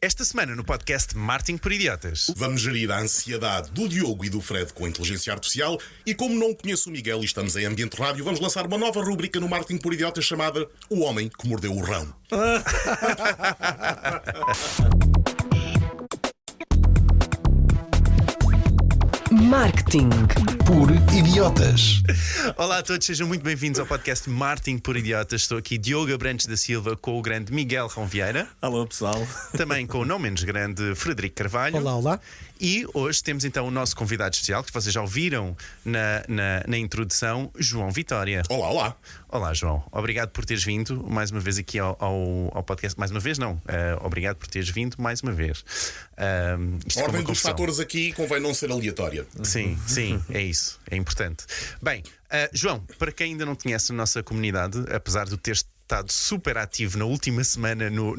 Esta semana no podcast Marketing por Idiotas. Vamos gerir a ansiedade do Diogo e do Fred com a inteligência artificial. E como não conheço o Miguel e estamos em ambiente rádio, vamos lançar uma nova rubrica no Marketing por Idiotas chamada O Homem que Mordeu o Rão. Marketing por Idiotas. Olá a todos, sejam muito bem-vindos ao podcast Marketing por Idiotas. Estou aqui, Diogo Abrantes da Silva, com o grande Miguel Rão Vieira. Alô, pessoal. Também com o não menos grande Frederico Carvalho. Olá, olá. E hoje temos então o nosso convidado especial, que vocês já ouviram na introdução, João Vitória. Olá, olá. Olá, João. Obrigado por teres vindo mais uma vez aqui ao podcast. Mais uma vez, não. Obrigado por teres vindo mais uma vez. A ordem dos fatores aqui convém não ser aleatória. Sim, é isso. É importante. Bem, João, para quem ainda não conhece a nossa comunidade, apesar de teres estado super ativo na última semana no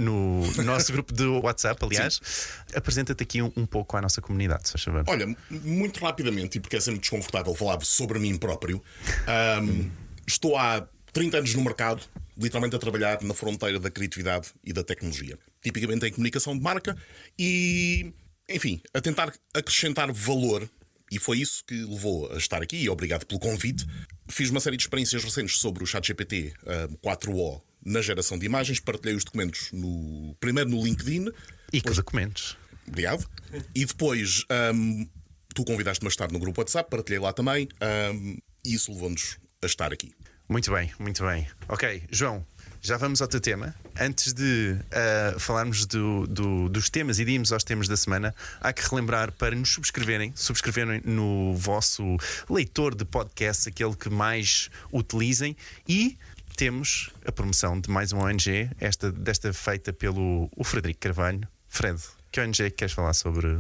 nosso grupo de WhatsApp, aliás, apresenta-te aqui um pouco à nossa comunidade, se faz favor. Olha, muito rapidamente, e porque é sempre desconfortável falar sobre mim próprio, estou há 30 anos no mercado, literalmente a trabalhar na fronteira da criatividade e da tecnologia. Tipicamente em comunicação de marca e, enfim, a tentar acrescentar valor. E foi isso que levou a estar aqui, e obrigado pelo convite. Fiz uma série de experiências recentes sobre o ChatGPT 4o na geração de imagens. Partilhei os documentos primeiro no LinkedIn. E que documentos? Obrigado. E depois tu convidaste-me a estar no grupo WhatsApp, partilhei lá também. E isso levou-nos a estar aqui. Muito bem, muito bem. Ok, João, já vamos ao teu tema. Antes de falarmos dos temas e de irmos aos temas da semana, há que relembrar para nos subscreverem no vosso leitor de podcast, aquele que mais utilizem, e temos a promoção de mais uma ONG, desta feita pelo Frederico Carvalho. Fred, que ONG queres falar sobre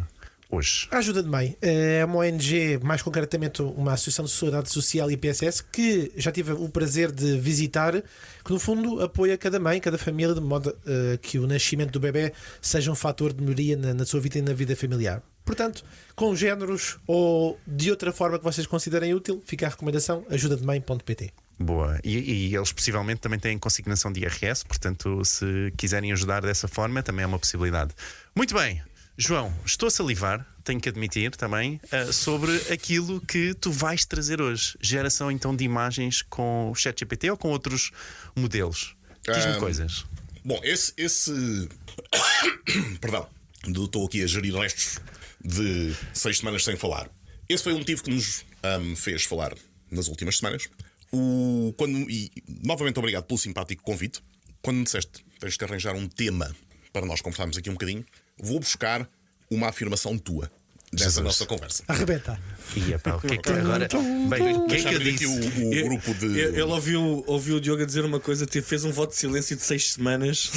hoje? A Ajuda de Mãe é uma ONG, mais concretamente uma Associação de Solidariedade Social e PSS, que já tive o prazer de visitar, que no fundo apoia cada mãe, cada família, de modo que o nascimento do bebê seja um fator de melhoria na sua vida e na vida familiar. Portanto, com géneros ou de outra forma que vocês considerem útil, fica a recomendação ajudademãe.pt. Boa. E eles possivelmente também têm consignação de IRS, portanto, se quiserem ajudar dessa forma, também é uma possibilidade. Muito bem. João, estou a salivar, tenho que admitir também, sobre aquilo que tu vais trazer hoje. Geração então de imagens com o ChatGPT ou com outros modelos? Diz-me coisas. Bom, esse perdão, estou aqui a gerir restos de 6 semanas sem falar. Esse foi o motivo que nos fez falar nas últimas semanas. E novamente obrigado pelo simpático convite. Quando me disseste tens que arranjar um tema para nós conversarmos aqui um bocadinho, vou buscar uma afirmação tua dessa nossa conversa. Arrebenta. E o que é que agora? Bem, o que é que eu disse? O grupo de... Ele ouviu o Diogo a dizer uma coisa, fez um voto de silêncio de 6 semanas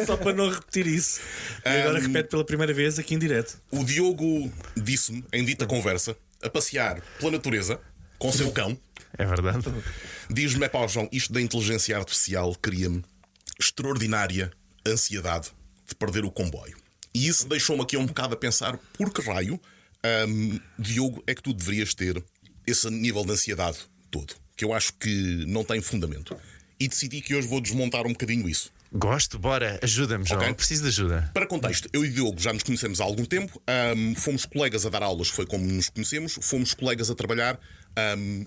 só para não repetir isso. E agora repete pela primeira vez aqui em direto. O Diogo disse-me, em dita conversa, a passear pela natureza com o seu cão. É verdade. Diz-me, João, isto da inteligência artificial cria-me extraordinária ansiedade de perder o comboio. E isso deixou-me aqui um bocado a pensar: por que raio, Diogo, é que tu deverias ter esse nível de ansiedade todo? Que eu acho que não tem fundamento. E decidi que hoje vou desmontar um bocadinho isso. Gosto, bora, ajuda-me, João. Ok. Preciso de ajuda. Para contexto, eu e Diogo já nos conhecemos há algum tempo. Fomos colegas a dar aulas, foi como nos conhecemos. Fomos colegas a trabalhar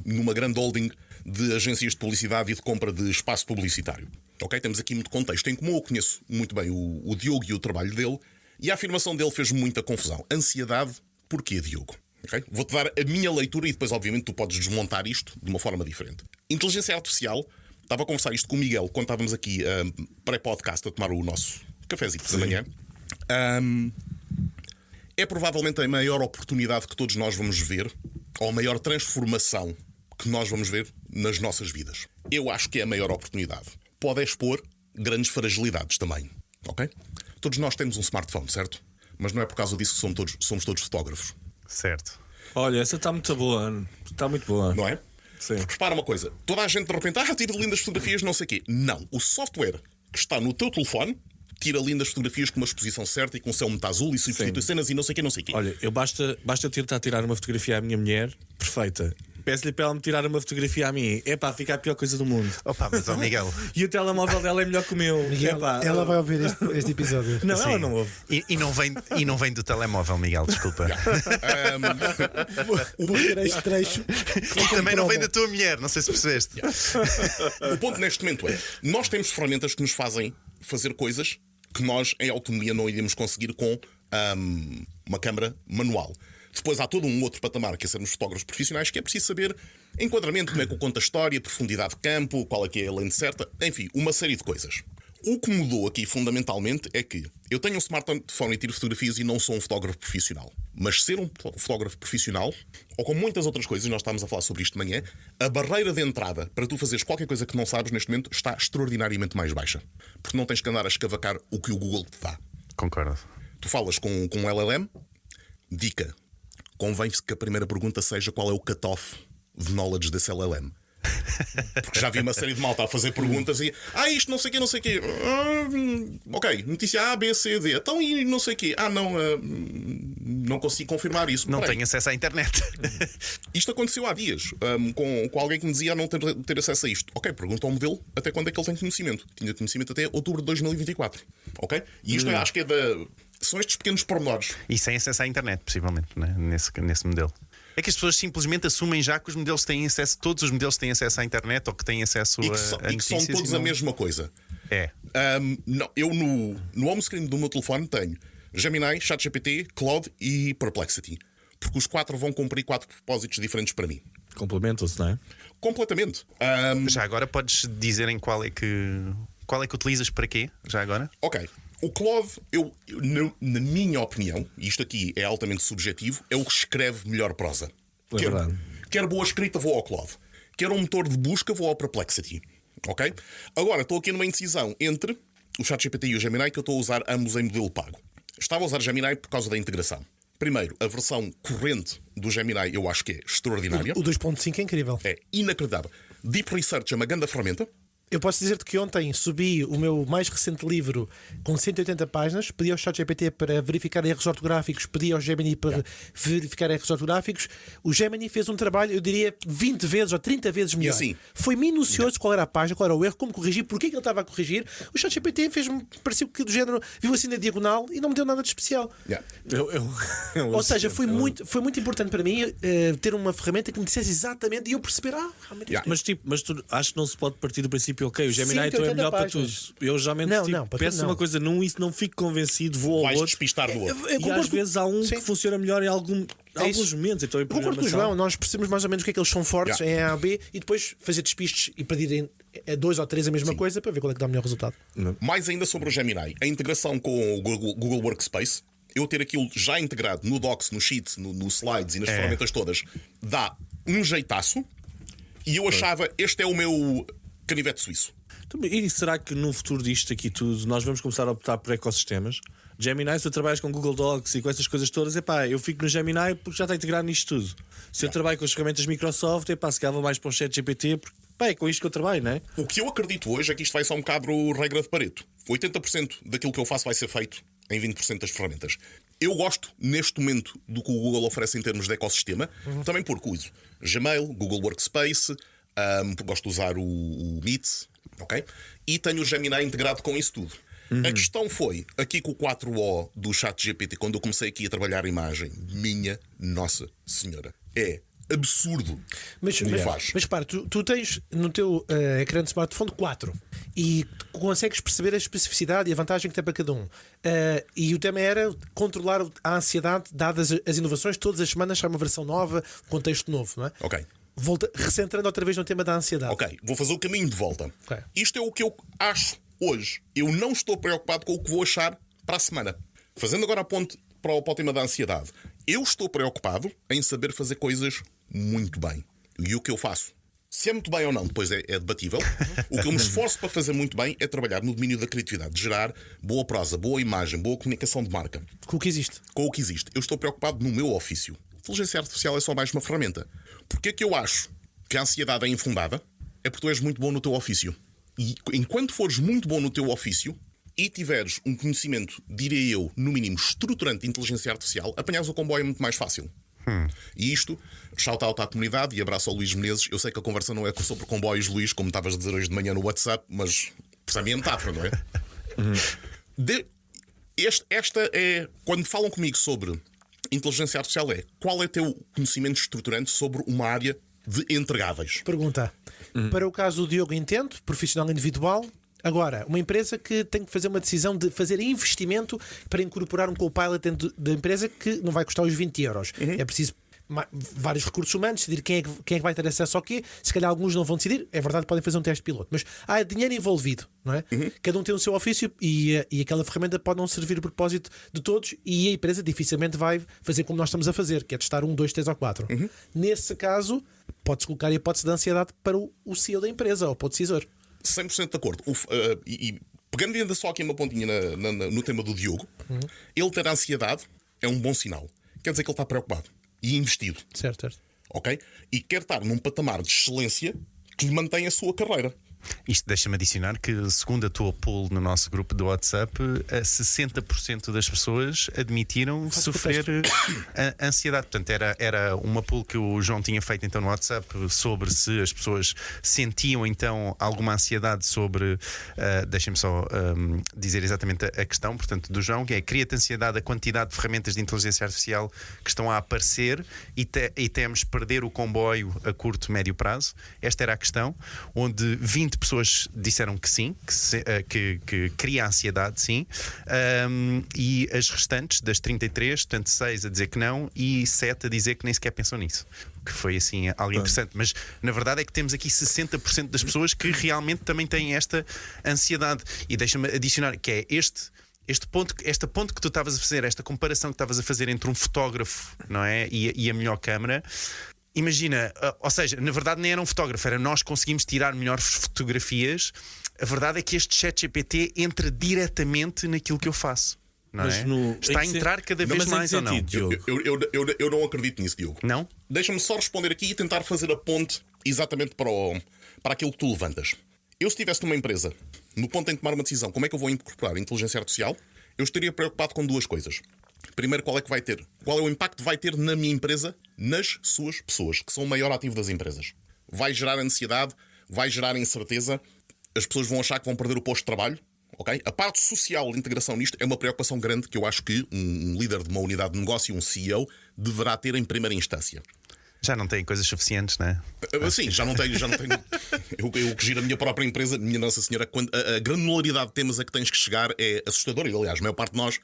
numa grande holding de agências de publicidade e de compra de espaço publicitário. Ok? Temos aqui muito contexto em comum. Eu conheço muito bem o Diogo e o trabalho dele. E a afirmação dele fez muita confusão. Ansiedade, porquê, Diogo? Okay? Vou-te dar a minha leitura e depois, obviamente, tu podes desmontar isto de uma forma diferente. Inteligência artificial. Estava a conversar isto com o Miguel quando estávamos aqui pré-podcast a tomar o nosso cafezinho da manhã. É provavelmente a maior oportunidade que todos nós vamos ver, ou a maior transformação que nós vamos ver nas nossas vidas. Eu acho que é a maior oportunidade. Pode expor grandes fragilidades também. Ok? Todos nós temos um smartphone, certo? Mas não é por causa disso que somos todos fotógrafos. Certo. Olha, essa está muito boa. Está muito boa. Não é? Sim. Porque repara uma coisa: toda a gente de repente tira lindas fotografias, não sei o quê. Não. O software que está no teu telefone tira lindas fotografias com uma exposição certa e com o céu muito azul e substitui cenas e não sei o quê, não sei o quê. Olha, eu basta tentar tirar uma fotografia à minha mulher, perfeita. peço-lhe para ela me tirar uma fotografia a mim. É pá, fica a pior coisa do mundo. Opa, mas ó Miguel. E o telemóvel dela é melhor que o meu. Miguel, Epá, ela vai ouvir este episódio. Não, Sim. ela não ouve. E não vem do telemóvel, Miguel, desculpa. Vou ter este trecho. E também não vem da tua mulher, não sei se percebeste. O ponto neste momento é: nós temos ferramentas que nos fazem fazer coisas que nós, em autonomia, não iríamos conseguir com uma câmara manual. Depois há todo um outro patamar, que é sermos fotógrafos profissionais, que é preciso saber enquadramento, como é que conta a história, profundidade de campo, qual é que é a lente certa, enfim, uma série de coisas. O que mudou aqui fundamentalmente é que eu tenho um smartphone e tiro fotografias e não sou um fotógrafo profissional. Mas ser um fotógrafo profissional, ou com muitas outras coisas, nós estávamos a falar sobre isto de manhã, a barreira de entrada para tu fazeres qualquer coisa que não sabes neste momento está extraordinariamente mais baixa. Porque não tens que andar a escavacar o que o Google te dá. Concordo. Tu falas com um LLM, dica, convém-se que a primeira pergunta seja qual é o cutoff de knowledge desse LLM. Porque já vi uma série de malta a fazer perguntas e isto não sei o quê, não sei o quê. Ok, notícia A, B, C, D. Então e não sei o quê. Não consigo confirmar isso. Não Peraí. tenho acesso à internet. Isto aconteceu há dias com alguém que me dizia não ter acesso a isto. Ok, pergunta ao modelo até quando é que ele tem conhecimento. Tinha conhecimento até outubro de 2024. Ok? E isto acho que são estes pequenos pormenores. E sem acesso à internet, possivelmente, né? nesse modelo. É que as pessoas simplesmente assumem já que os modelos têm acesso, todos os modelos têm acesso à internet ou que têm acesso E que, a são notícias. todos a mesma coisa. É. Não, eu no home screen do meu telefone tenho Gemini, ChatGPT, Claude e Perplexity. Porque os 4 vão cumprir 4 propósitos diferentes para mim. Complementam-se, não é? Completamente. Já agora podes dizer em qual é que utilizas para quê? Já agora? Ok. O Claude, na minha opinião, e isto aqui é altamente subjetivo, é o que escreve melhor prosa. É verdade. Quer boa escrita, vou ao Claude. Quer um motor de busca, vou ao Perplexity. Ok? Agora, estou aqui numa indecisão entre o ChatGPT e o Gemini, que eu estou a usar ambos em modelo pago. Estava a usar Gemini por causa da integração. Primeiro, a versão corrente do Gemini eu acho que é extraordinária. O 2.5 é incrível. É inacreditável. Deep Research é uma grande ferramenta. Eu posso dizer-te que ontem subi o meu mais recente livro com 180 páginas, pedi ao ChatGPT para verificar erros ortográficos, pedi ao Gemini para verificar erros ortográficos. O Gemini fez um trabalho, eu diria, 20 vezes ou 30 vezes melhor. assim? Foi minucioso qual era a página, qual era o erro, como corrigir, porque é que ele estava a corrigir. O ChatGPT fez-me, pareceu que do género, viu assim na diagonal e não me deu nada de especial. Yeah. Ou seja, foi muito importante para mim ter uma ferramenta que me dissesse exatamente e eu perceber, realmente Yeah. Mas tu acho que não se pode partir do princípio, ok, o Gemini 180 então é melhor para tudo. páginas. Eu geralmente Não, para peço tudo não. uma coisa num e se não fico convencido, vou ao Vais outro. despistar do outro. Eu E concordo às vezes há um Sim. que funciona melhor em alguns isso. momentos. Então, em Concordo com o programação. João, nós percebemos mais ou menos o que é que eles são fortes Yeah. em A a B e depois fazer despistes e pedirem a 2 ou 3 a mesma coisa para ver qual é que dá o melhor resultado. Mais ainda sobre o Gemini, a integração com o Google Workspace, eu ter aquilo já integrado no Docs, no Sheets, no Slides e nas ferramentas todas, dá um jeitaço. E eu achava, este é o meu canivete suíço. E será que no futuro disto aqui tudo nós vamos começar a optar por ecossistemas? Gemini, se tu trabalhas com Google Docs e com essas coisas todas, eu fico no Gemini porque já está integrado nisto tudo. Se eu trabalho com as ferramentas Microsoft, se calhar vou mais para o ChatGPT porque é com isto que eu trabalho, não é? O que eu acredito hoje é que isto vai ser um bocado regra de Pareto. 80% daquilo que eu faço vai ser feito em 20% das ferramentas. Eu gosto, neste momento, do que o Google oferece em termos de ecossistema, também porque uso Gmail, Google Workspace, gosto de usar o Meet, ok? E tenho o Gemini integrado com isso tudo. A questão foi, aqui com o 4O do ChatGPT, quando eu comecei aqui a trabalhar a imagem, minha Nossa Senhora, é absurdo. Mas repara, tu tens no teu ecrã de smartphone 4 e consegues perceber a especificidade e a vantagem que tem para cada um. E o tema era controlar a ansiedade, dadas as inovações, todas as semanas sai uma versão nova, contexto novo, não é? Ok. Recentrando outra vez no tema da ansiedade. Ok, vou fazer o caminho de volta. Ok. Isto é o que eu acho hoje. Eu não estou preocupado com o que vou achar para a semana. Fazendo agora a ponte para o tema da ansiedade. Eu estou preocupado em saber fazer coisas muito bem. E o que eu faço? Se é muito bem ou não, depois é debatível. O que eu me esforço para fazer muito bem é trabalhar no domínio da criatividade, de gerar boa prosa, boa imagem, boa comunicação de marca. Com o que existe. Com o que existe. Eu estou preocupado no meu ofício. A inteligência artificial é só mais uma ferramenta. Porque é que eu acho que a ansiedade é infundada? É porque tu és muito bom no teu ofício. E enquanto fores muito bom no teu ofício e tiveres um conhecimento, direi eu, no mínimo estruturante de inteligência artificial, apanhares o comboio é muito mais fácil. E isto, shout-out à comunidade e abraço ao Luís Menezes. Eu sei que a conversa não é sobre comboios, Luís, como estavas a dizer hoje de manhã no WhatsApp, mas percebe a metáfora, não é? Esta é. Quando falam comigo sobre inteligência artificial, qual é o teu conhecimento estruturante sobre uma área de entregáveis? Pergunta. Para o caso do Diogo, entendo, profissional individual. Agora, uma empresa que tem que fazer uma decisão de fazer investimento para incorporar um co-pilot dentro da empresa que não vai custar os 20 euros. É preciso vários recursos humanos, decidir quem é que vai ter acesso ao quê. Se calhar alguns não vão decidir, é verdade, podem fazer um teste piloto, mas há dinheiro envolvido, não é? Cada um tem o seu ofício e aquela ferramenta pode não servir o propósito de todos e a empresa dificilmente vai fazer como nós estamos a fazer, que é testar 1, 2, 3 ou 4. Nesse caso, pode-se colocar a hipótese de ansiedade para o CEO da empresa ou para o decisor. 100% de acordo. Pegando ainda só aqui uma pontinha no tema do Diogo, ele ter ansiedade é um bom sinal. Quer dizer que ele está preocupado e investido. Certo. Ok? E quer estar num patamar de excelência que lhe mantém a sua carreira. Isto deixa-me adicionar que, segundo a tua poll no nosso grupo do WhatsApp, 60% das pessoas admitiram sofrer ansiedade. Portanto, era uma poll que o João tinha feito então no WhatsApp sobre se as pessoas sentiam então alguma ansiedade sobre. Deixem-me só dizer exatamente a questão, portanto, do João, que é: cria-te ansiedade a quantidade de ferramentas de inteligência artificial que estão a aparecer e temos perder o comboio a curto, médio prazo. Esta era a questão, onde 20 pessoas disseram que sim, que cria ansiedade, sim, e as restantes, das 33, portanto 6 a dizer que não e 7 a dizer que nem sequer pensam nisso. Que foi assim algo interessante, mas na verdade é que temos aqui 60% das pessoas que realmente também têm esta ansiedade. E deixa-me adicionar que é este ponto que tu estavas a fazer, esta comparação que estavas a fazer entre um fotógrafo, não é, e a melhor câmara. Imagina, ou seja, na verdade nem era um fotógrafo, era nós conseguimos tirar melhores fotografias. A verdade é que este ChatGPT entra diretamente naquilo que eu faço, não Mas é? no- Está a em que entrar cada Não, vez mas em mais que ou não? sentido, Diogo? Eu não acredito nisso, Diogo. Não? Deixa-me só responder aqui e tentar fazer a ponte exatamente para aquilo que tu levantas. Eu, se estivesse numa empresa, no ponto em tomar uma decisão, como é que eu vou incorporar a inteligência artificial, eu estaria preocupado com duas coisas. Primeiro, qual é o impacto que vai ter na minha empresa, nas suas pessoas, que são o maior ativo das empresas. Vai gerar ansiedade, vai gerar incerteza, as pessoas vão achar que vão perder o posto de trabalho. Okay? A parte social de integração nisto é uma preocupação grande que eu acho que um líder de uma unidade de negócio, um CEO, deverá ter em primeira instância. Já não têm coisas suficientes, não é? Sim, já não tenho. Eu que giro a minha própria empresa, minha Nossa Senhora, a granularidade de temas a que tens que chegar é assustadora. E aliás, a maior parte de nós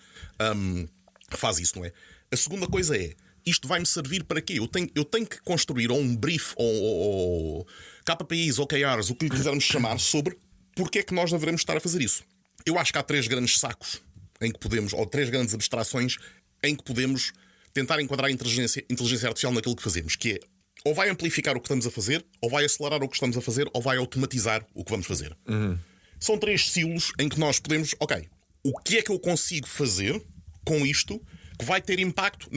faz isso, não é? A segunda coisa é: isto vai-me servir para quê? Eu tenho que construir um brief ou KPIs ou OKRs, o que lhe quisermos chamar, sobre porque é que nós devemos estar a fazer isso. Eu acho que há 3 grandes sacos em que podemos, ou 3 grandes abstrações em que podemos tentar enquadrar a inteligência artificial naquilo que fazemos, que é: ou vai amplificar o que estamos a fazer, ou vai acelerar o que estamos a fazer, ou vai automatizar o que vamos fazer. São 3 silos em que nós podemos, ok, o que é que eu consigo fazer com isto que vai ter impacto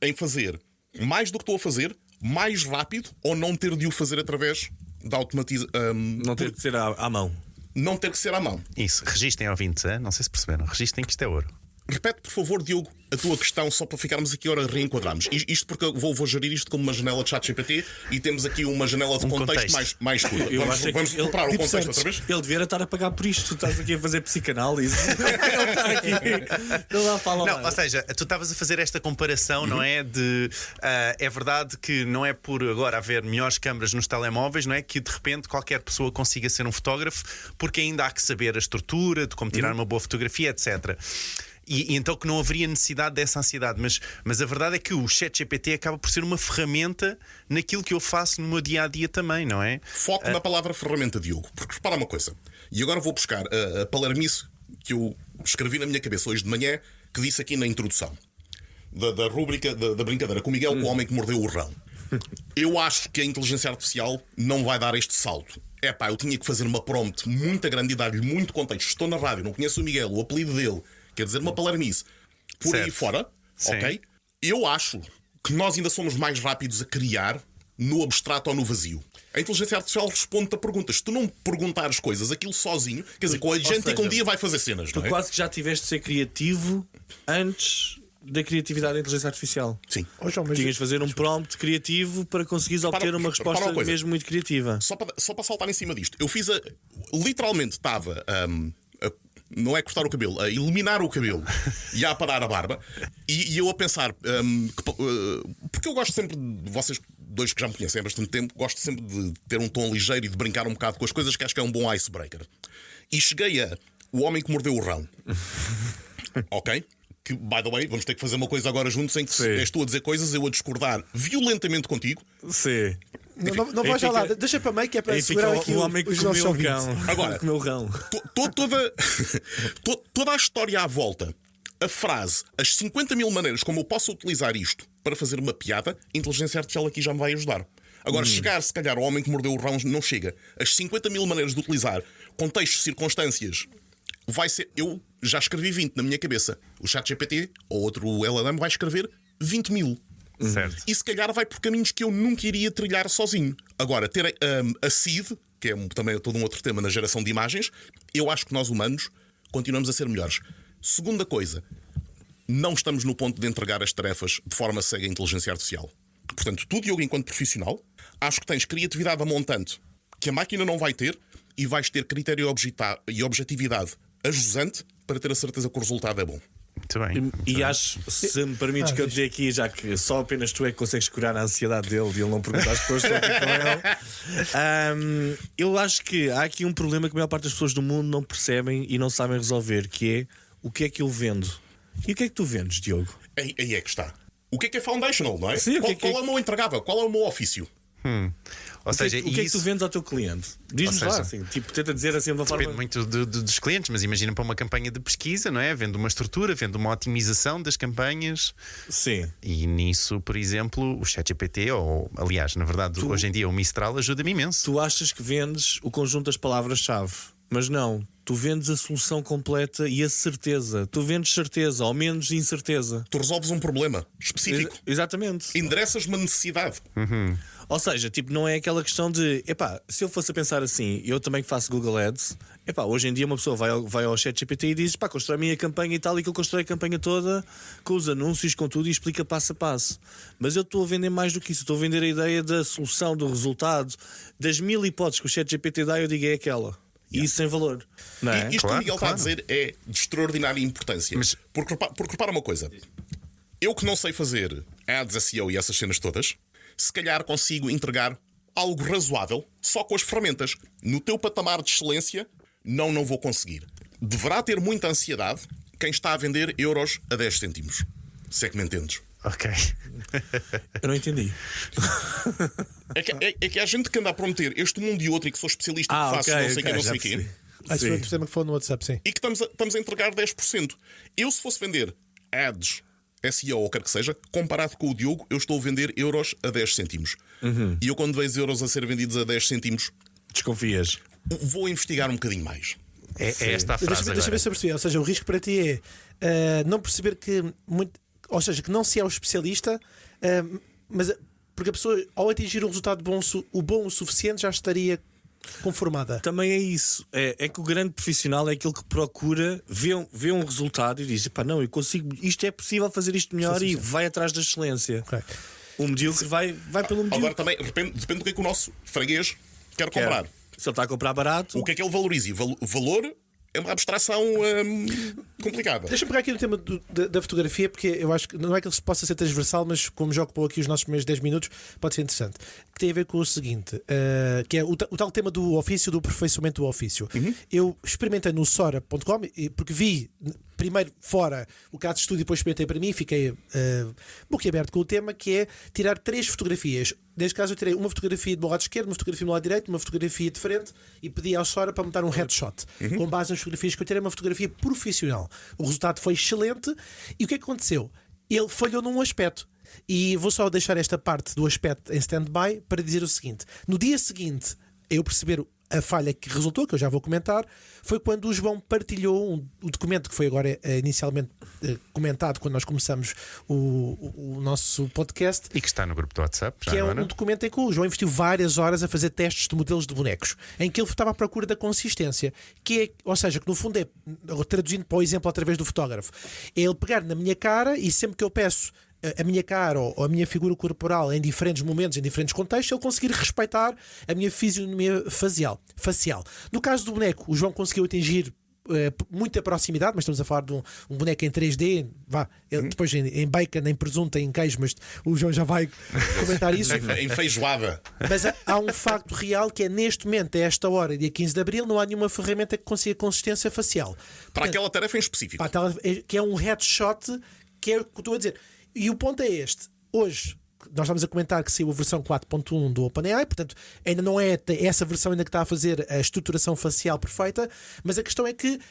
em fazer mais do que estou a fazer, mais rápido, ou não ter de o fazer através da automatização. Não ter de ser à mão. Não ter que ser à mão. Isso, registem ouvintes, não sei se perceberam. Registem que isto é ouro. Repete, por favor, Diogo, a tua questão, só para ficarmos aqui a reenquadrarmos. Isto porque eu vou gerir isto como uma janela de ChatGPT e temos aqui uma janela de contexto mais curta. Eu acho que Vamos ele- recuperar o tipo, contexto certo, outra vez? Ele devia estar a pagar por isto. Tu estás aqui a fazer psicanálise. Ele está aqui. Ele lá fala. Não, ou seja, tu estavas a fazer esta comparação, não é? De é verdade que não é por agora haver melhores câmaras nos telemóveis, não é? Que de repente qualquer pessoa consiga ser um fotógrafo, porque ainda há que saber a estrutura, de como tirar uma boa fotografia, etc. E então que não haveria necessidade dessa ansiedade, mas a verdade é que o ChatGPT acaba por ser uma ferramenta naquilo que eu faço no meu dia a dia também, não é? Foco na palavra ferramenta, Diogo, porque repara uma coisa, e agora vou buscar a palermice que eu escrevi na minha cabeça hoje de manhã, que disse aqui na introdução da rúbrica da brincadeira com o Miguel, o homem que mordeu o rão. Eu acho que a inteligência artificial não vai dar este salto. Eu tinha que fazer uma prompt muito grande e dar-lhe muito contexto. Estou na rádio, não conheço o Miguel, o apelido dele, quer dizer, uma palermice. Por aí Certo. fora, Sim. ok? Eu acho que nós ainda somos mais rápidos a criar no abstrato ou no vazio. A inteligência artificial responde-te a perguntas. Se tu não perguntares coisas, aquilo sozinho, quer dizer, com a gente seja, que um dia vai fazer cenas, Tu não é? quase que já tiveste de ser criativo antes da criatividade da inteligência artificial. Sim. Oh, João, mas Tinhas de fazer um prompt criativo para conseguires obter uma resposta uma coisa. mesmo muito criativa. Só para saltar em cima disto, eu fiz literalmente estava não é cortar o cabelo, a eliminar o cabelo e a aparar a barba. E eu a pensar, porque eu gosto sempre de vocês dois que já me conhecem há bastante tempo, gosto sempre de ter um tom ligeiro e de brincar um bocado com as coisas, que acho que é um bom icebreaker. E cheguei a O Homem que Mordeu o Rão. Ok? Que, by the way, vamos ter que fazer uma coisa agora juntos em que Sim. és tu a dizer coisas, eu a discordar violentamente contigo. Sim. não vai já lá, deixa para meio que é para Aí fica segurar aqui o homem que os nossos comeu o ouvintes. cão. Agora- Comeu o rão. Toda a história à volta, a frase, as 50 mil maneiras como eu posso utilizar isto para fazer uma piada, a inteligência artificial aqui já me vai ajudar. Agora, chegar, se calhar, ao Homem que Mordeu o Rão não chega. As 50 mil maneiras de utilizar contextos, circunstâncias, vai ser. Eu já escrevi 20 na minha cabeça. O ChatGPT ou outro LLM vai escrever 20 mil. Certo. E se calhar vai por caminhos que eu nunca iria trilhar sozinho. Agora, ter a seed, que é também todo um outro tema na geração de imagens, eu acho que nós humanos continuamos a ser melhores. Segunda coisa, não estamos no ponto de entregar as tarefas de forma cega à inteligência artificial. Portanto, tu, Diogo, enquanto profissional, acho que tens criatividade a montante que a máquina não vai ter e vais ter critério e objetividade ajusante para ter a certeza que o resultado é bom. Muito bem. E acho, se me permites que eu diga aqui, já que só apenas tu é que consegues curar a ansiedade dele e ele não pergunta às pessoas que estão aqui com ele, eu acho que há aqui um problema que a maior parte das pessoas do mundo não percebem e não sabem resolver, que é o que é que eu vendo. E o que é que tu vendes, Diogo? Aí é que está. O que é foundational, não é? Sim, o que é que é- qual é o meu entregável? Qual é o meu ofício? Ou seja, o que é que isso tu vendes ao teu cliente? Diz-nos Ou lá, seja, assim, tipo, tenta dizer assim de uma depende forma. muito dos clientes, mas imagina para uma campanha de pesquisa, não é? Vendo uma estrutura, vendo uma otimização das campanhas. Sim. E nisso, por exemplo, o ChatGPT, ou aliás, na verdade, hoje em dia o Mistral ajuda-me imenso. Tu achas que vendes o conjunto das palavras-chave, mas não. Tu vendes a solução completa e a certeza. Tu vendes certeza, ou menos incerteza. Tu resolves um problema específico. Exatamente. Endereças uma necessidade. Ou seja, tipo, não é aquela questão de epá, se eu fosse a pensar assim, eu também faço Google Ads, epá, hoje em dia uma pessoa vai ao ChatGPT e diz, pá, constrói a minha campanha e tal, e que ele constrói a campanha toda com os anúncios, com tudo, e explica passo a passo. Mas eu estou a vender mais do que isso, estou a vender a ideia da solução, do resultado, das 1000 hipóteses que o ChatGPT dá, eu digo é aquela. E isso sem valor. Não é? E isto que o Claro, Miguel está a claro. dizer é de extraordinária importância. Mas- Porque repara uma coisa. Eu que não sei fazer ads, SEO e essas cenas todas, se calhar consigo entregar algo razoável só com as ferramentas. No teu patamar de excelência, não vou conseguir. Deverá ter muita ansiedade quem está a vender euros a 10 cêntimos. Se é que me entendes. Ok. Eu não entendi. É que há gente que anda a prometer este mundo e outro e que sou especialista que faço não sei o que, não sei o quê. Esse foi outro tema que falou no WhatsApp, sim. E que estamos a entregar 10%. Eu, se fosse vender ads, SEO ou quer que seja, comparado com o Diogo, eu estou a vender euros a 10 cêntimos. E eu, quando vejo euros a ser vendidos a 10 cêntimos, Desconfias. vou investigar um bocadinho mais. É esta a frase Deixa-me agora. ver se eu percebi. Ou seja, o risco para ti é não perceber que ou seja, que não se é o especialista, mas porque a pessoa, ao atingir um resultado bom, o suficiente, já estaria conformada. Também é isso. É que o grande profissional é aquele que procura, vê um resultado e diz: pá, não, eu consigo, isto é possível fazer isto melhor, Sim, sim, e sim. vai atrás da excelência. Ok. O medíocre vai pelo medíocre. Agora também depende do que é que o nosso freguês quer comprar. Se ele está a comprar barato, O que é que ele valoriza? E valor é uma abstração complicada. Deixa-me pegar aqui no tema da fotografia, porque eu acho que não é que ele possa ser transversal, mas como já ocupou aqui os nossos primeiros 10 minutos, pode ser interessante. Que tem a ver com o seguinte: que é o tal tema do ofício, do aperfeiçoamento do ofício. Eu experimentei no Sora.com, porque vi primeiro fora o caso de estudo e depois experimentei para mim e fiquei boquiaberto com o tema, que é tirar 3 fotografias. Neste caso eu tirei uma fotografia do meu lado esquerdo, uma fotografia do meu lado direito, uma fotografia de frente e pedi ao Sora para me dar um headshot. Com base nas fotografias que eu tirei, uma fotografia profissional. O resultado foi excelente. E o que é que aconteceu? Ele falhou num aspecto. E vou só deixar esta parte do aspecto em stand-by para dizer o seguinte: no dia seguinte, eu perceber A falha que resultou, que eu já vou comentar, foi quando o João partilhou o documento que foi agora inicialmente comentado quando nós começamos o nosso podcast. E que está no grupo do WhatsApp. Já Que é agora. um documento em que o João investiu várias horas a fazer testes de modelos de bonecos, em que ele estava à procura da consistência, que é, ou seja, que no fundo é, traduzindo para o exemplo através do fotógrafo, é ele pegar na minha cara e sempre que eu peço a minha cara ou a minha figura corporal em diferentes momentos, em diferentes contextos, ele conseguir respeitar a minha fisionomia facial. No caso do boneco, o João conseguiu atingir muita proximidade, mas estamos a falar de um boneco em 3D, depois em bacon, em presunto, em queijo, mas o João já vai comentar isso. Em feijoada. Mas há um facto real que é neste momento, a esta hora, dia 15 de Abril, não há nenhuma ferramenta que consiga consistência facial. Para aquela tarefa em específico. Que é um headshot, que é o que eu estou a dizer. E o ponto é este. Hoje, nós estamos a comentar que saiu a versão 4.1 do OpenAI, portanto, ainda não é essa versão ainda que está a fazer a estruturação facial perfeita, mas a questão é que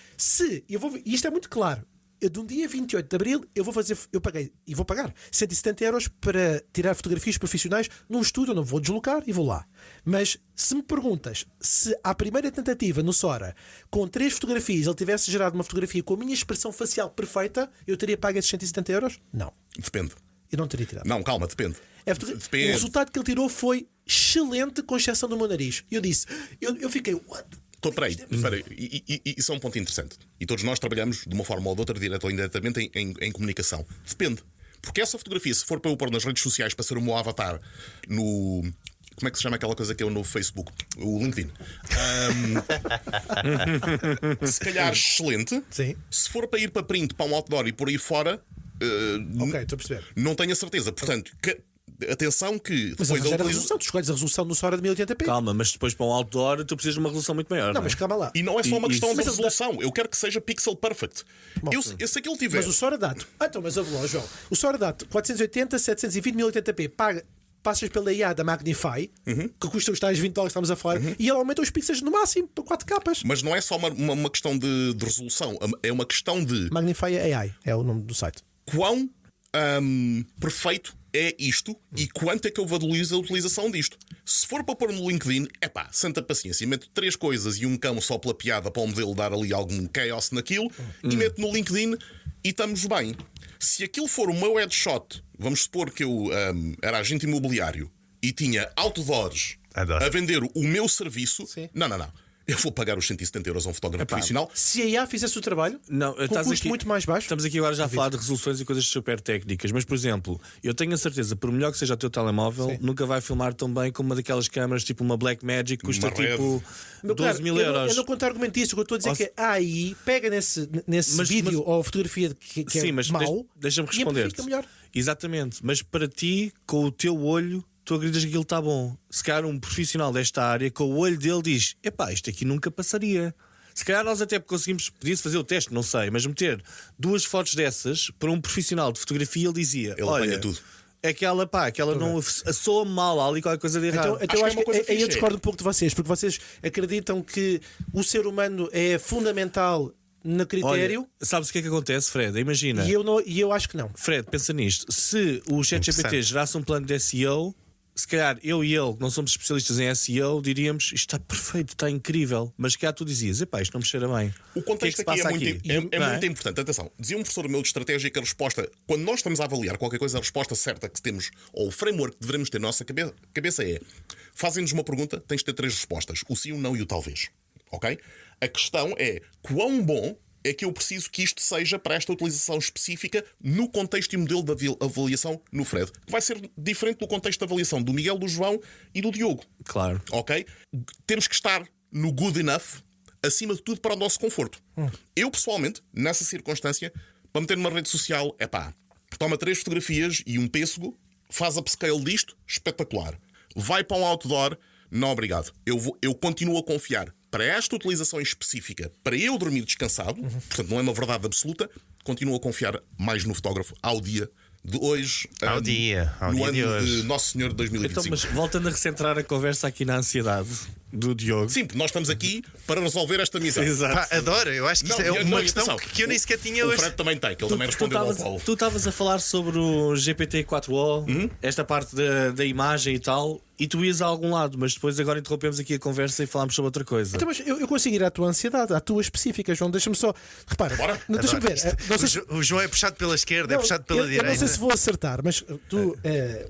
e isto é muito claro, de um dia 28 de Abril eu paguei e vou pagar 170 euros para tirar fotografias profissionais num estúdio, eu não vou deslocar e vou lá. Mas se me perguntas se à primeira tentativa no Sora, com 3 fotografias, ele tivesse gerado uma fotografia com a minha expressão facial perfeita, eu teria pago esses 170 euros? Não. Depende. Eu não teria tirado. Não, calma, depende. O resultado que ele tirou foi excelente, com exceção do meu nariz. Eu disse, eu fiquei, what? Então, peraí, isso é um ponto interessante. E todos nós trabalhamos de uma forma ou de outra, direta ou indiretamente, em comunicação. Depende. Porque essa fotografia, se for para eu pôr nas redes sociais para ser o meu avatar no. Como é que se chama aquela coisa que é o novo Facebook? O LinkedIn. Se calhar excelente. Sim. Se for para ir para print, para um outdoor e por aí fora. Ok, estou a perceber. Não tenho a certeza. Portanto, atenção que Mas depois a resolução, tu escolhes a resolução no Sora de 1080p. Calma, mas depois para um outdoor tu precisas de uma resolução muito maior. Não, mas calma lá. E não é só uma questão de mas resolução. Eu quero que seja pixel perfect. Se aquilo tiver. Mas o Sora dá-te. Então, mas ouve lá, João. O Sora dá-te 480, 720, 1080p. Passas pela IA da Magnify, que custa os tais $20 que estamos a falar, e ele aumenta os pixels no máximo para 4 capas. Mas não é só uma questão de resolução, é uma questão de Magnify AI é o nome do site. quão perfeito é isto e quanto é que eu valorizo a utilização disto. Se for para pôr no LinkedIn, santa paciência, meto 3 coisas e um cão só pela piada para o modelo dar ali algum chaos naquilo e meto no LinkedIn e estamos bem. Se aquilo for o meu headshot, vamos supor que eu era agente imobiliário e tinha outdoors Adoro. a vender o meu serviço, Sim. não. Eu vou pagar os 170 euros a um fotógrafo profissional. Se a IA fizesse o trabalho, Não, com um estás custo aqui, muito mais baixo. Estamos aqui agora já a falar de resoluções e coisas super técnicas, mas por exemplo, eu tenho a certeza, por melhor que seja o teu telemóvel, nunca vai filmar tão bem como uma daquelas câmaras, tipo uma Blackmagic, que custa Uma Red. tipo Meu 12 caro, mil eu euros. não conto argumento disso. O que eu estou a dizer é que a AI pega nesse Mas- vídeo ou fotografia que Sim, é mas mau deixa-me e responder. amplifica melhor. Exatamente, mas para ti, com o teu olho, tu acreditas que aquilo está bom. Se calhar um profissional desta área, com o olho dele, diz: epá, isto aqui nunca passaria. Se calhar nós até podia-se fazer o teste, não sei, mas meter 2 fotos dessas para um profissional de fotografia, ele dizia: Ele olha, apanha tudo. aquela não soa mal, há ali qualquer coisa de errado. Então eu que é acho uma coisa que aí eu fixe. discordo um pouco de vocês, porque vocês acreditam que o ser humano é fundamental no critério. Olha, sabes o que é que acontece, Fred? Imagina. E eu acho que não. Fred, pensa nisto. Se o ChatGPT Interessante. gerasse um plano de SEO, se calhar eu e ele, que não somos especialistas em SEO, diríamos: isto está perfeito, está incrível. Mas se calhar tu dizias: epá, isto não me cheira bem. O contexto que se aqui passa é muito, aqui? é Não é? muito importante. Atenção, dizia um professor meu de estratégia que a resposta, quando nós estamos a avaliar qualquer coisa, a resposta certa que temos, ou o framework que devemos ter na nossa cabeça é: fazem-nos uma pergunta, tens de ter 3 respostas: o sim, o não e o talvez. Ok? A questão é quão bom é que eu preciso que isto seja para esta utilização específica no contexto e modelo de avaliação no Fred, que vai ser diferente do contexto de avaliação do Miguel, do João e do Diogo. Claro. Ok? Temos que estar no good enough, acima de tudo, para o nosso conforto. Eu, pessoalmente, nessa circunstância, para meter numa rede social, toma 3 fotografias e um pêssego, faz upscale disto, espetacular. Vai para um outdoor, não obrigado. Eu continuo a confiar. Para esta utilização específica, para eu dormir descansado, portanto não é uma verdade absoluta, continuo a confiar mais no fotógrafo ao dia de hoje, Ao no dia de ano hoje. de Nosso Senhor de 2025. Então, mas voltando a recentrar a conversa aqui na ansiedade do Diogo. Sim, porque nós estamos aqui para resolver esta missão. Exato. Pá, adoro, eu acho que isso é Não, uma não, questão atenção. que eu nem sequer tinha O hoje. Fred também tem, que ele também respondeu ao Paulo. Tu estavas a falar sobre o GPT-4o, esta parte da imagem e tal, e tu ias a algum lado, mas depois agora interrompemos aqui a conversa e falámos sobre outra coisa. Então, mas eu consigo ir à tua ansiedade, à tua específica, João. Deixa-me só. Repara, Bora. deixa-me ver. Não sei se- O João é puxado pela esquerda, é puxado pela eu direita. não sei se vou acertar, mas tu,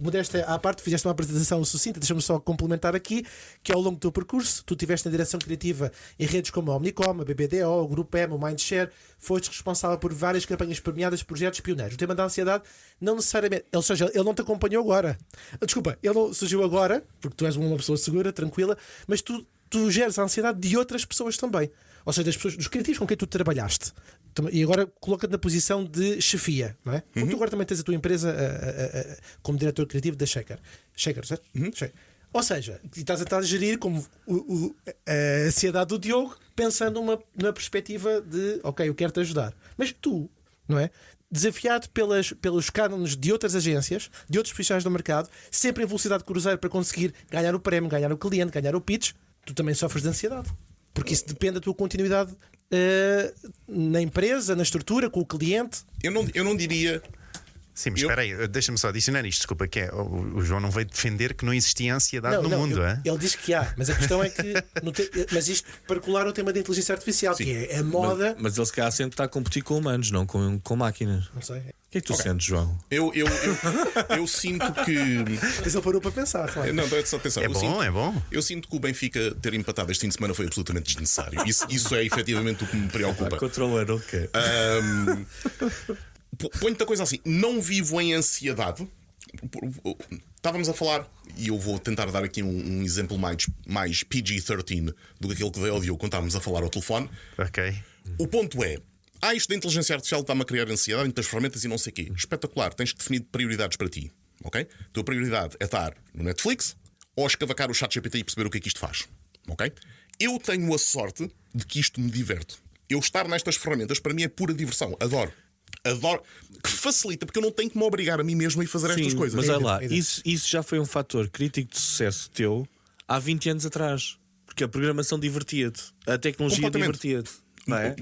modesta à parte, fizeste uma apresentação sucinta. Deixa-me só complementar aqui que ao longo do teu percurso, tu estiveste na direção criativa em redes como a Omnicom, a BBDO, o Grupo M, o Mindshare. Foste responsável por várias campanhas premiadas, projetos pioneiros. O tema da ansiedade não necessariamente. Ou seja, ele não te acompanhou agora. Desculpa, ele não surgiu agora, porque tu és uma pessoa segura, tranquila, mas tu geres a ansiedade de outras pessoas também. Ou seja, das pessoas, dos criativos com quem tu trabalhaste. E agora coloca-te na posição de chefia, não é? Tu agora também tens a tua empresa como diretor criativo da Shaker. Shaker, certo? Shaker. Ou seja, estás a gerir como a ansiedade do Diogo, pensando na perspectiva de, ok, eu quero te ajudar. Mas tu, não é? Desafiado pelos cânones de outras agências, de outros profissionais do mercado, sempre em velocidade de cruzeiro para conseguir ganhar o prémio, ganhar o cliente, ganhar o pitch, tu também sofres de ansiedade. Porque isso depende da tua continuidade na empresa, na estrutura, com o cliente. Eu não diria. Sim, mas espera aí, deixa-me só adicionar isto, desculpa, que é, o João não veio defender que não existia ansiedade no mundo, é? Ele diz que há, mas a questão é que mas isto para colar o tema da inteligência artificial, que é a moda. Mas ele se calhar sente que está a competir com humanos, não com máquinas. Não sei. O que é que tu sentes, João? Eu sinto que. Mas ele parou para pensar, claro. Não, só atenção. É bom, é bom. Eu sinto que o Benfica ter empatado este fim de semana foi absolutamente desnecessário. Isso é efetivamente o que me preocupa. Controlar, ok. Ponho-te a coisa assim, não vivo em ansiedade. Estávamos a falar, e eu vou tentar dar aqui um exemplo mais PG-13 do que aquele que veio ao Diogo quando estávamos a falar ao telefone. Ok. O ponto é, isto da inteligência artificial está-me a criar ansiedade, muitas ferramentas e não sei o quê. Espetacular, tens que definir prioridades para ti. Ok? A tua prioridade é estar no Netflix ou escavacar o ChatGPT e perceber o que é que isto faz. Ok? Eu tenho a sorte de que isto me diverte. Eu estar nestas ferramentas para mim é pura diversão. Adoro, que facilita, porque eu não tenho que me obrigar a mim mesmo a ir fazer estas coisas. Mas olha lá, isso já foi um fator crítico de sucesso teu há 20 anos atrás. Porque a programação divertia-te, a tecnologia divertia-te. Não é?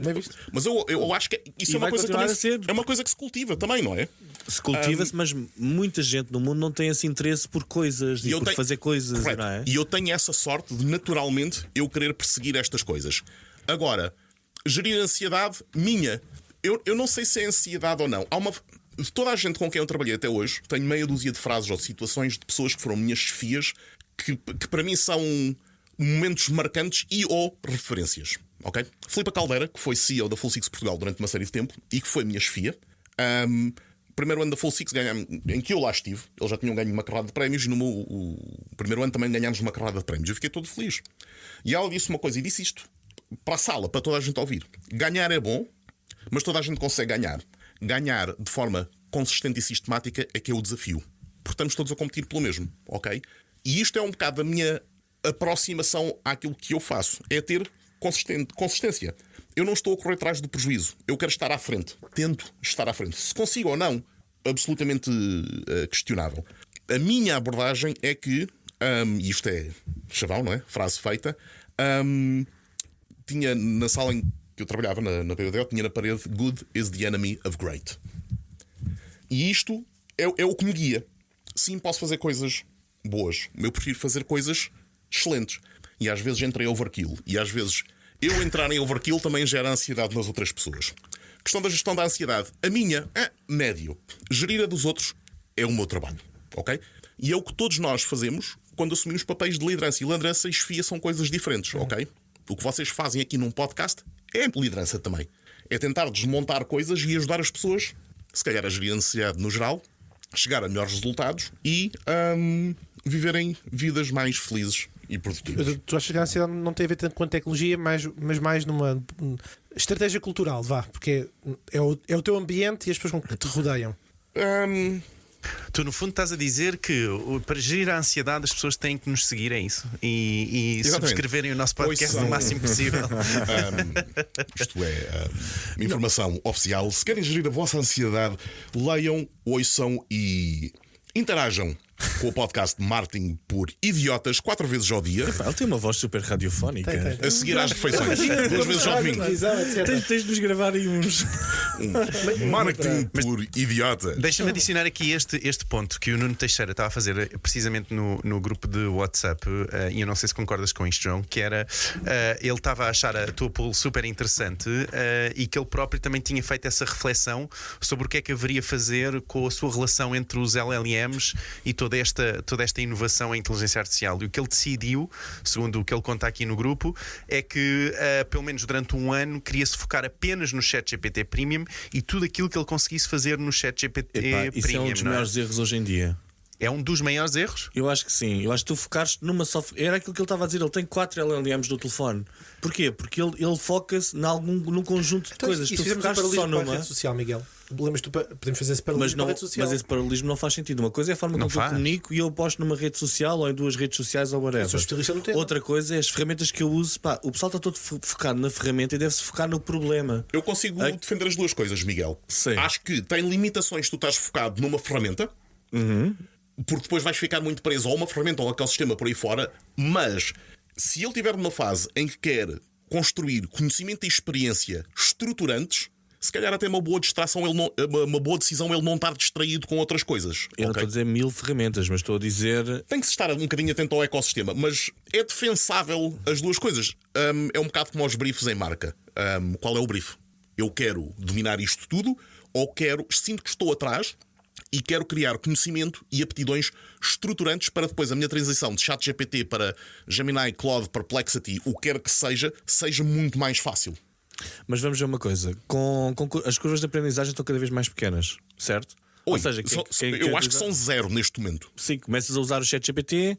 Mas eu acho que isso é uma coisa que também é uma coisa que se cultiva também, não é? Se cultiva-se, mas muita gente no mundo não tem esse interesse por coisas e por fazer coisas, correto. não é? E eu tenho essa sorte de naturalmente eu querer perseguir estas coisas. Agora, gerir a ansiedade minha. Eu não sei se é ansiedade ou não. De toda a gente com quem eu trabalhei até hoje, tenho meia dúzia de frases ou de situações de pessoas que foram minhas chefias que para mim são momentos marcantes e ou referências. Okay? Filipa Caldeira, que foi CEO da Full Six Portugal durante uma série de tempo e que foi minha chefia. Primeiro ano da Full Six em que eu lá estive, eles já tinham ganho uma carrada de prémios e no meu primeiro ano também ganhámos uma carrada de prémios. Eu fiquei todo feliz. E ela disse uma coisa e disse isto para a sala, para toda a gente ouvir: ganhar é bom, mas toda a gente consegue ganhar. Ganhar de forma consistente e sistemática é que é o desafio. Porque estamos todos a competir pelo mesmo, ok? E isto é um bocado a minha aproximação àquilo que eu faço. É ter consistência. Eu não estou a correr atrás do prejuízo. Eu quero estar à frente. Tento estar à frente. Se consigo ou não, absolutamente questionável. A minha abordagem é que, e isto é chavão, não é? Frase feita. Tinha na sala em que eu trabalhava na PBDO, tinha na parede "Good is the enemy of great". E isto é o que me guia. Sim, posso fazer coisas boas. Eu prefiro fazer coisas excelentes. E às vezes entrei overkill. E às vezes eu entrar em overkill também gera ansiedade nas outras pessoas. Questão da gestão da ansiedade. A minha é médio. Gerir a dos outros é o meu trabalho. Ok? E é o que todos nós fazemos quando assumimos papéis de liderança. E liderança e chefia são coisas diferentes. Ok? O que vocês fazem aqui num podcast é liderança também. É tentar desmontar coisas e ajudar as pessoas, se calhar a gerir a ansiedade no geral, chegar a melhores resultados e viverem vidas mais felizes e produtivas. Tu achas que a ansiedade não tem a ver tanto com a tecnologia, mas mais numa estratégia cultural, vá, porque é o teu ambiente e as pessoas com que te rodeiam. Tu, no fundo, estás a dizer que para gerir a ansiedade as pessoas têm que nos seguir, é isso? E subscreverem o nosso podcast o máximo possível. Isto é informação oficial. Se querem gerir a vossa ansiedade, leiam, ouçam e interajam com o podcast Marketing por Idiotas, 4 vezes ao dia. Pá, ele tem uma voz super radiofónica. Tem. A seguir às refeições, 2 vezes ao domingo. Tens de nos gravar aí uns. Marketing por Idiotas. Deixa-me adicionar aqui este ponto que o Nuno Teixeira estava a fazer precisamente no grupo de WhatsApp, e eu não sei se concordas com isto, João, que era ele estava a achar a tua pool super interessante, e que ele próprio também tinha feito essa reflexão sobre o que é que haveria fazer com a sua relação entre os LLMs e toda esta inovação em inteligência artificial. E o que ele decidiu, segundo o que ele conta aqui no grupo, é que pelo menos durante um ano queria-se focar apenas no ChatGPT Premium e tudo aquilo que ele conseguisse fazer no ChatGPT Epá, isso Premium. é um dos não é? maiores erros hoje em dia. É um dos maiores erros? Eu acho que sim. Eu acho que tu focares numa só. Era aquilo que ele estava a dizer. Ele tem 4 LLMs no telefone. Porquê? Porque ele foca-se num conjunto de coisas. E Tu fizemos um focaste só paralelismo para a numa. rede social, Miguel. Lembras tu, podemos fazer esse Mas, paralelismo não, para a rede social. mas esse paralelismo não faz sentido. Uma coisa é a forma Não como eu faz. comunico e eu posto numa rede social ou em 2 redes sociais ou whatever. Eu sou especialista no tema. Outra coisa é as ferramentas que eu uso. Pá, o pessoal está todo focado na ferramenta e deve-se focar no problema. Eu consigo defender as duas coisas, Miguel. Sim. Acho que tem limitações se tu estás focado numa ferramenta, porque depois vais ficar muito preso a uma ferramenta ou a aquele sistema por aí fora. Mas se ele estiver numa fase em que quer construir conhecimento e experiência estruturantes, se calhar até uma boa distração, uma boa decisão ele não estar distraído com outras coisas. Eu não estou a dizer 1000 ferramentas, mas estou a dizer. Tem que se estar um bocadinho atento ao ecossistema, mas é defensável as duas coisas. É um bocado como aos briefs em marca. Qual é o brief? Eu quero dominar isto tudo ou sinto que estou atrás e quero criar conhecimento e aptidões estruturantes para depois a minha transição de ChatGPT para Gemini, Claude, Perplexity, o que quer que seja muito mais fácil. Mas vamos ver uma coisa: as curvas de aprendizagem estão cada vez mais pequenas, certo? Ou seja, eu acho que são 0 neste momento. Sim, começas a usar o ChatGPT,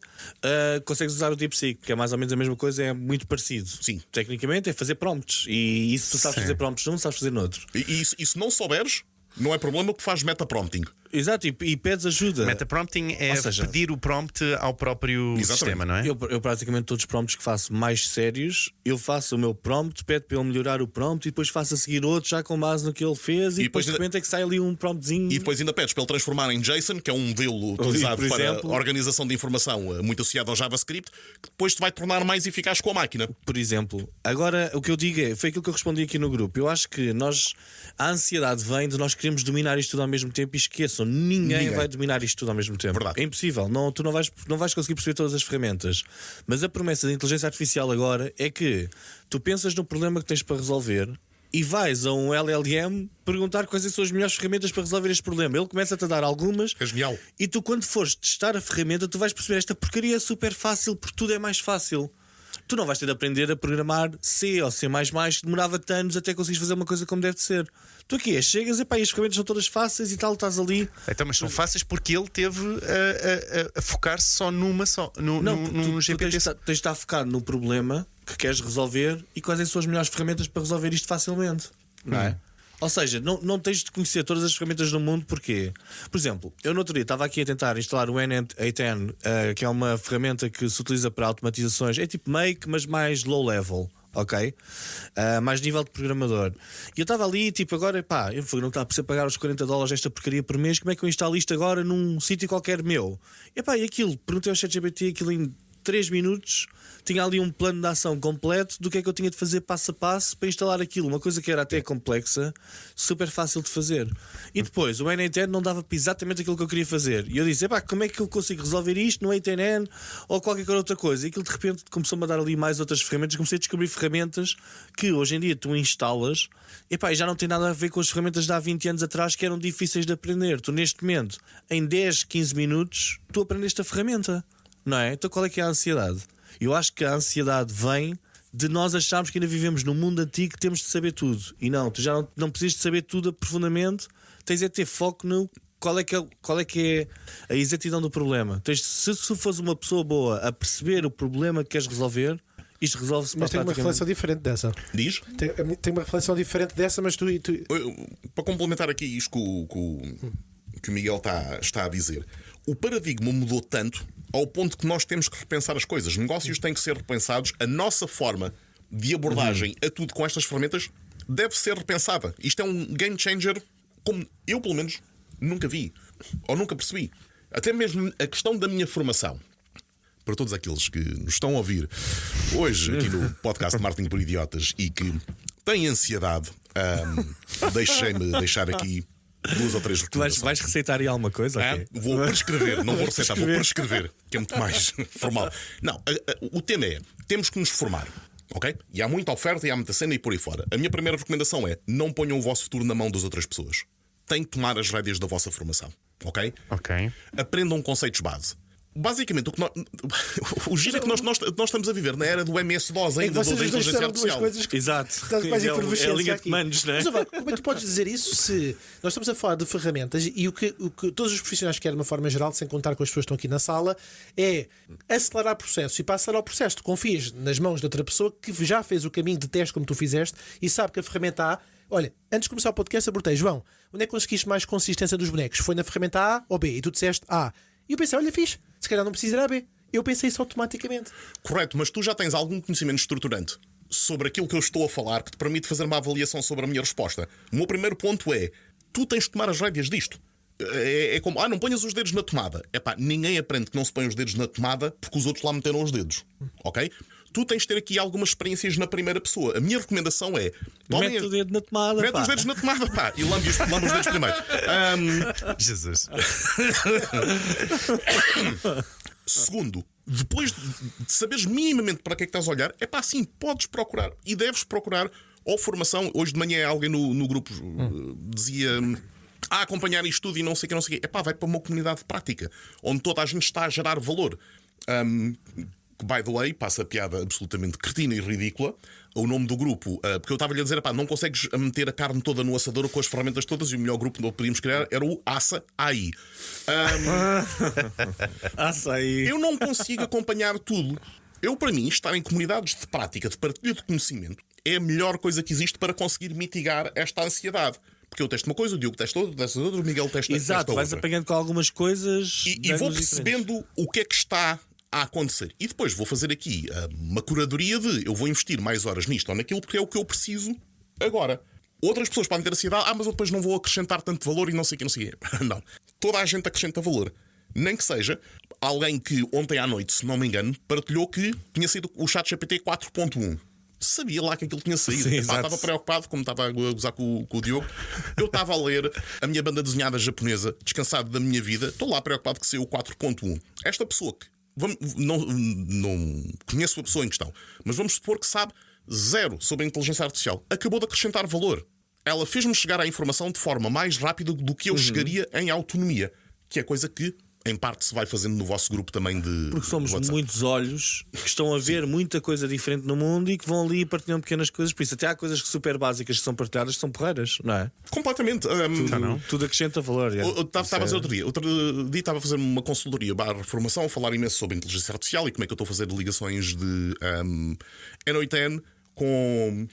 consegues usar o DeepSeek, que é mais ou menos a mesma coisa, é muito parecido. Sim. Tecnicamente é fazer prompts. E isso tu sabes fazer prompts num, sabes fazer noutro. E se não souberes, não é problema porque faz meta-prompting. Exato, e pedes ajuda. Meta-prompting é Ou seja, pedir o prompt ao próprio Exatamente. sistema, não é? Eu praticamente todos os prompts que faço mais sérios, eu faço o meu prompt, pedo para ele melhorar o prompt e depois faço a seguir outro já com base no que ele fez e depois de repente é que sai ali um promptzinho. E depois ainda pedes para ele transformar em JSON, que é um modelo utilizado por para exemplo, a organização de informação muito associado ao JavaScript, que depois te vai tornar mais eficaz com a máquina. Por exemplo, agora o que eu digo foi aquilo que eu respondi aqui no grupo. Eu acho que a ansiedade vem de nós queremos dominar isto tudo ao mesmo tempo e esqueçam, ninguém vai dominar isto tudo ao mesmo tempo. Verdade. É impossível, tu não vais conseguir perceber todas as ferramentas. Mas a promessa da inteligência artificial agora é que tu pensas no problema que tens para resolver e vais a um LLM perguntar quais são as melhores ferramentas para resolver este problema. Ele começa-te a dar algumas. É genial. E tu, quando fores testar a ferramenta, tu vais perceber esta porcaria é super fácil porque tudo é mais fácil. Tu não vais ter de aprender a programar C ou C++, que demorava anos até conseguires fazer uma coisa como deve de ser. Tu aqui chegas e pá, as ferramentas são todas fáceis e tal, estás ali. Então, mas são fáceis porque ele teve a focar-se só num tu GPT. tens de estar focado no problema que queres resolver e quais são as melhores ferramentas para resolver isto facilmente. Não é? Ou seja, não tens de conhecer todas as ferramentas do mundo. Porquê? Por exemplo, eu no outro dia estava aqui a tentar instalar o N8N, que é uma ferramenta que se utiliza para automatizações. É tipo Make, mas mais low level. Ok? Mais nível de programador. E eu estava ali, tipo, agora, pá, eu não estava a precisar pagar os $40 esta porcaria por mês. Como é que eu instalo isto agora num sítio qualquer meu? E pá, e aquilo, perguntei ao ChatGPT aquilo em 3 minutos. Tinha ali um plano de ação completo do que é que eu tinha de fazer passo a passo para instalar aquilo. Uma coisa que era até complexa, super fácil de fazer. E depois, o N8N não dava para exatamente aquilo que eu queria fazer. E eu disse, epá, como é que eu consigo resolver isto no 8N ou qualquer outra coisa? E aquilo de repente começou-me a dar ali mais outras ferramentas. Comecei a descobrir ferramentas que hoje em dia tu instalas, epá, e já não tem nada a ver com as ferramentas de há 20 anos atrás que eram difíceis de aprender. Tu neste momento, em 10, 15 minutos, tu aprendeste a ferramenta. Não é? Então qual é que é a ansiedade? Eu acho que a ansiedade vem de nós acharmos que ainda vivemos num mundo antigo que temos de saber tudo. E não, tu já não precisas de saber tudo profundamente. Tens é de ter foco no qual é que é a exatidão do problema. Se fores uma pessoa boa a perceber o problema que queres resolver, isto resolve-se. Mas tenho uma reflexão diferente dessa. Diz? Tenho uma reflexão diferente dessa, mas tu... Para complementar aqui isto que o Miguel está a dizer, o paradigma mudou tanto ao ponto que nós temos que repensar as coisas. Negócios têm que ser repensados. A nossa forma de abordagem a tudo com estas ferramentas deve ser repensada. Isto é um game changer como eu, pelo menos, nunca vi ou nunca percebi. Até mesmo a questão da minha formação. Para todos aqueles que nos estão a ouvir hoje aqui no podcast de Marketing por Idiotas e que têm ansiedade, deixem-me deixar aqui 2 ou 3 Tu recomendações. vais receitar aí alguma coisa? Ok. Vou prescrever, não vou receitar, vou prescrever, que é muito mais formal. Não, o tema é: temos que nos formar, ok? E há muita oferta e há muita cena e por aí fora. A minha primeira recomendação é: não ponham o vosso futuro na mão das outras pessoas. Têm que tomar as rédeas da vossa formação, ok? Ok. Aprendam conceitos base. Basicamente, o giro é que nós estamos a viver na era do MS-DOS É que ainda, da vocês os dois inteligência disseram duas artificial. coisas que Exato. estás mais É efervescência a linha de aqui. comandos, não é? Mas, Val, como é que tu podes dizer isso se nós estamos a falar de ferramentas e o que todos os profissionais querem de uma forma geral, sem contar com as pessoas que estão aqui na sala, é acelerar processo. E para acelerar o processo, tu confias nas mãos de outra pessoa que já fez o caminho de teste como tu fizeste e sabe que a ferramenta A. Olha, antes de começar o podcast, abordei, João, onde é que conseguiste mais consistência dos bonecos? Foi na ferramenta A ou B? E tu disseste A. E eu pensei, olha, fixe, se calhar não precisa ir a B. Eu pensei isso automaticamente. Correto, mas tu já tens algum conhecimento estruturante sobre aquilo que eu estou a falar que te permite fazer uma avaliação sobre a minha resposta. O meu primeiro ponto é: tu tens de tomar as rédeas disto. É como, não ponhas os dedos na tomada. Epá, ninguém aprende que não se põe os dedos na tomada porque os outros lá meteram os dedos. Ok? Tu tens de ter aqui algumas experiências na primeira pessoa. A minha recomendação é: Mete o dedo na tomada. mete pá. os dedos na tomada, pá, e lambe os dedos primeiro. Jesus. Segundo, depois de saberes minimamente para que é que estás a olhar, é pá, sim, podes procurar e deves procurar ou formação. Hoje de manhã alguém no grupo dizia: acompanhar isto tudo e não sei o que, é pá, vai para uma comunidade de prática onde toda a gente está a gerar valor. Que, by the way, passa a piada absolutamente cretina e ridícula. O nome do grupo, porque eu estava-lhe a dizer: pá, não consegues meter a carne toda no assador com as ferramentas todas, e o melhor grupo que podíamos criar era o Assa AI. Açaí. Eu não consigo acompanhar tudo. Eu, para mim, estar em comunidades de prática, de partilha de conhecimento, é a melhor coisa que existe para conseguir mitigar esta ansiedade. Porque eu testo uma coisa, o Diogo testa outra, testa outra, o Miguel testa Exato, vais outra. apanhando com algumas coisas. E de vou ângulos diferentes. percebendo o que é que está a acontecer. E depois vou fazer aqui uma curadoria de: eu vou investir mais horas nisto ou naquilo porque é o que eu preciso agora. Outras pessoas podem ter ansiedade: mas eu depois não vou acrescentar tanto valor e não sei o que, não sei o quê. Não. Toda a gente acrescenta valor. Nem que seja alguém que ontem à noite, se não me engano, partilhou que tinha sido o ChatGPT 4.1. Sabia lá que aquilo tinha saído. Sim, Epá, exato. estava preocupado, como estava a gozar com o Diogo. Eu estava a ler a minha banda desenhada japonesa, descansado da minha vida. Estou lá preocupado que saiu o 4.1. Esta pessoa que não conheço a pessoa em questão, mas vamos supor que sabe zero sobre a inteligência artificial, acabou de acrescentar valor. Ela fez-me chegar à informação de forma mais rápida do que eu chegaria em autonomia, que é coisa que em parte se vai fazendo no vosso grupo também de Porque somos WhatsApp. muitos olhos que estão a ver muita coisa diferente no mundo e que vão ali partilhando pequenas coisas. Por isso, até há coisas super básicas que são partilhadas que são porreiras, não é? Completamente. Tudo acrescenta valor. é. Eu estava a fazer outro dia estava a fazer uma consultoria barra formação, a falar imenso sobre inteligência artificial e como é que eu estou a fazer ligações de N8N com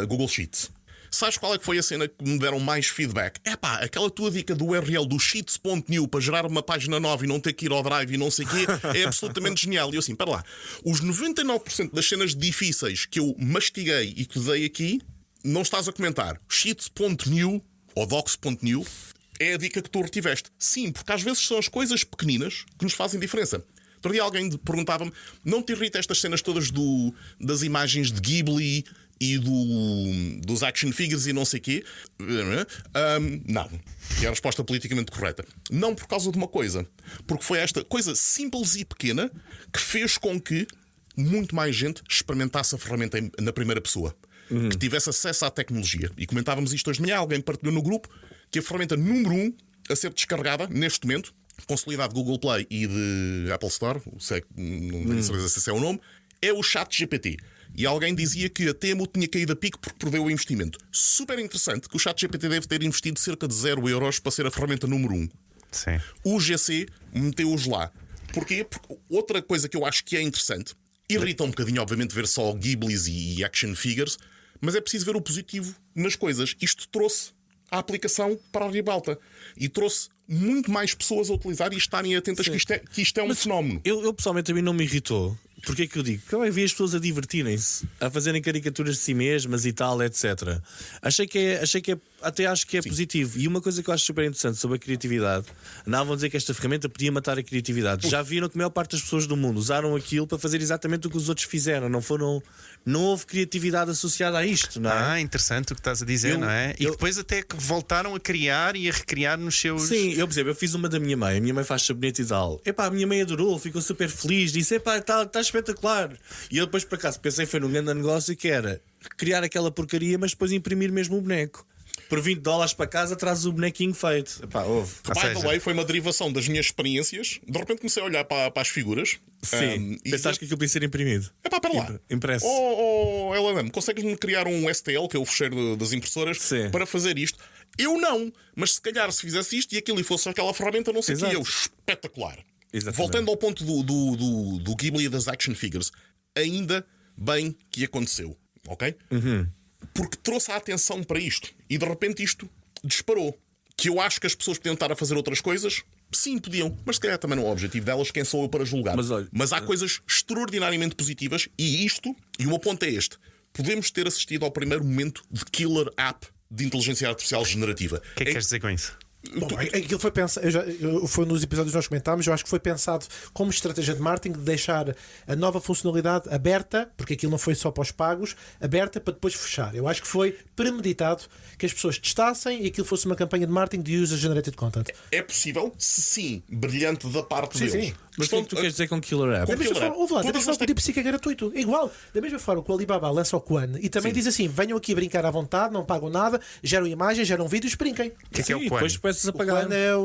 Google Sheets. Sabes qual é que foi a cena que me deram mais feedback? É pá, aquela tua dica do URL do sheets.new para gerar uma página nova e não ter que ir ao drive e não sei o quê é absolutamente genial. E eu assim, para lá, os 99% das cenas difíceis que eu mastiguei e que dei aqui, não estás a comentar. Sheets.new ou docs.new é a dica que tu retiveste. Sim, porque às vezes são as coisas pequeninas que nos fazem diferença. Outro dia alguém perguntava-me: não te irrita estas cenas todas das imagens de Ghibli e dos action figures e não sei o quê? Não. E a resposta politicamente correta. Não por causa de uma coisa. Porque foi esta coisa simples e pequena que fez com que muito mais gente experimentasse a ferramenta na primeira pessoa. Que tivesse acesso à tecnologia. E comentávamos isto hoje de manhã. Alguém partilhou no grupo que a ferramenta número 1 a ser descarregada neste momento, consolidado de Google Play e de Apple Store, não tenho certeza se esse é o nome, é o ChatGPT. E alguém dizia que a Temu tinha caído a pico porque perdeu o investimento. Super interessante que o ChatGPT deve ter investido cerca de 0 euros para ser a ferramenta número 1. Sim. O GC meteu-os lá. Porquê? Porque outra coisa que eu acho que é interessante, irrita um bocadinho, obviamente, ver só Ghiblis e action figures, mas é preciso ver o positivo nas coisas. Isto trouxe a aplicação para a ribalta e trouxe muito mais pessoas a utilizar e estarem atentas que isto é um fenómeno. Eu pessoalmente a mim não me irritou. Porquê que eu digo? Porque eu vi as pessoas a divertirem-se, a fazerem caricaturas de si mesmas e tal, etc. Achei que é até acho que é positivo. E uma coisa que eu acho super interessante sobre a criatividade, não vão dizer que esta ferramenta podia matar a criatividade. Já viram que a maior parte das pessoas do mundo usaram aquilo para fazer exatamente o que os outros fizeram. Não houve criatividade associada a isto, não é? Interessante o que estás a dizer, não é? E depois até que voltaram a criar e a recriar nos seus. Sim, eu, por exemplo, eu fiz uma da minha mãe. A minha mãe faz sabonete e tal. Epá, a minha mãe adorou, ficou super feliz, disse: epá, está espetacular. E eu depois, por acaso, pensei foi num grande negócio que era criar aquela porcaria, mas depois imprimir mesmo o boneco. Por $20 para casa trazes o bonequinho feito. Epá, houve. By the way, foi uma derivação das minhas experiências. De repente comecei a olhar para as figuras. Sim, e pensaste que aquilo podia ser imprimido. Epá, para lá. Impresso. LLM, consegues-me criar um STL, que é o fecheiro das impressoras, Sim. para fazer isto? Eu não, mas se calhar se fizesse isto e aquilo e fosse aquela ferramenta, não sei o que, Exato. eu espetacular. Exatamente. Voltando ao ponto do Ghibli e das action figures, ainda bem que aconteceu, ok? Porque trouxe a atenção para isto e de repente isto disparou. Que eu acho que as pessoas podiam estar a fazer outras coisas. Sim, podiam, mas se calhar também não é o objetivo delas. Quem sou eu para julgar? Mas olha, Há coisas extraordinariamente positivas e isto, e o meu ponto é este: podemos ter assistido ao primeiro momento de killer app de inteligência artificial generativa. O que é que queres dizer com isso? Bom, aquilo foi pensado, foi nos episódios que nós comentámos, eu acho que foi pensado como estratégia de marketing de deixar a nova funcionalidade aberta, porque aquilo não foi só para os pagos, aberta para depois fechar. Eu acho que foi premeditado que as pessoas testassem e aquilo fosse uma campanha de marketing de user-generated content. É possível? Se sim, brilhante da parte Sim, deles. sim. Mas o que é que tu queres dizer com Killer App? Com Da mesma Killer forma, App. ouve lá, da Todas mesma as forma que o DeepSeek é gratuito. Igual, da mesma forma que o Alibaba lança o Quan e também diz assim: venham aqui brincar à vontade, não pagam nada, geram imagens, geram vídeos, brinquem. O que é o Sim, Quan? depois começas a O pagar. Quan é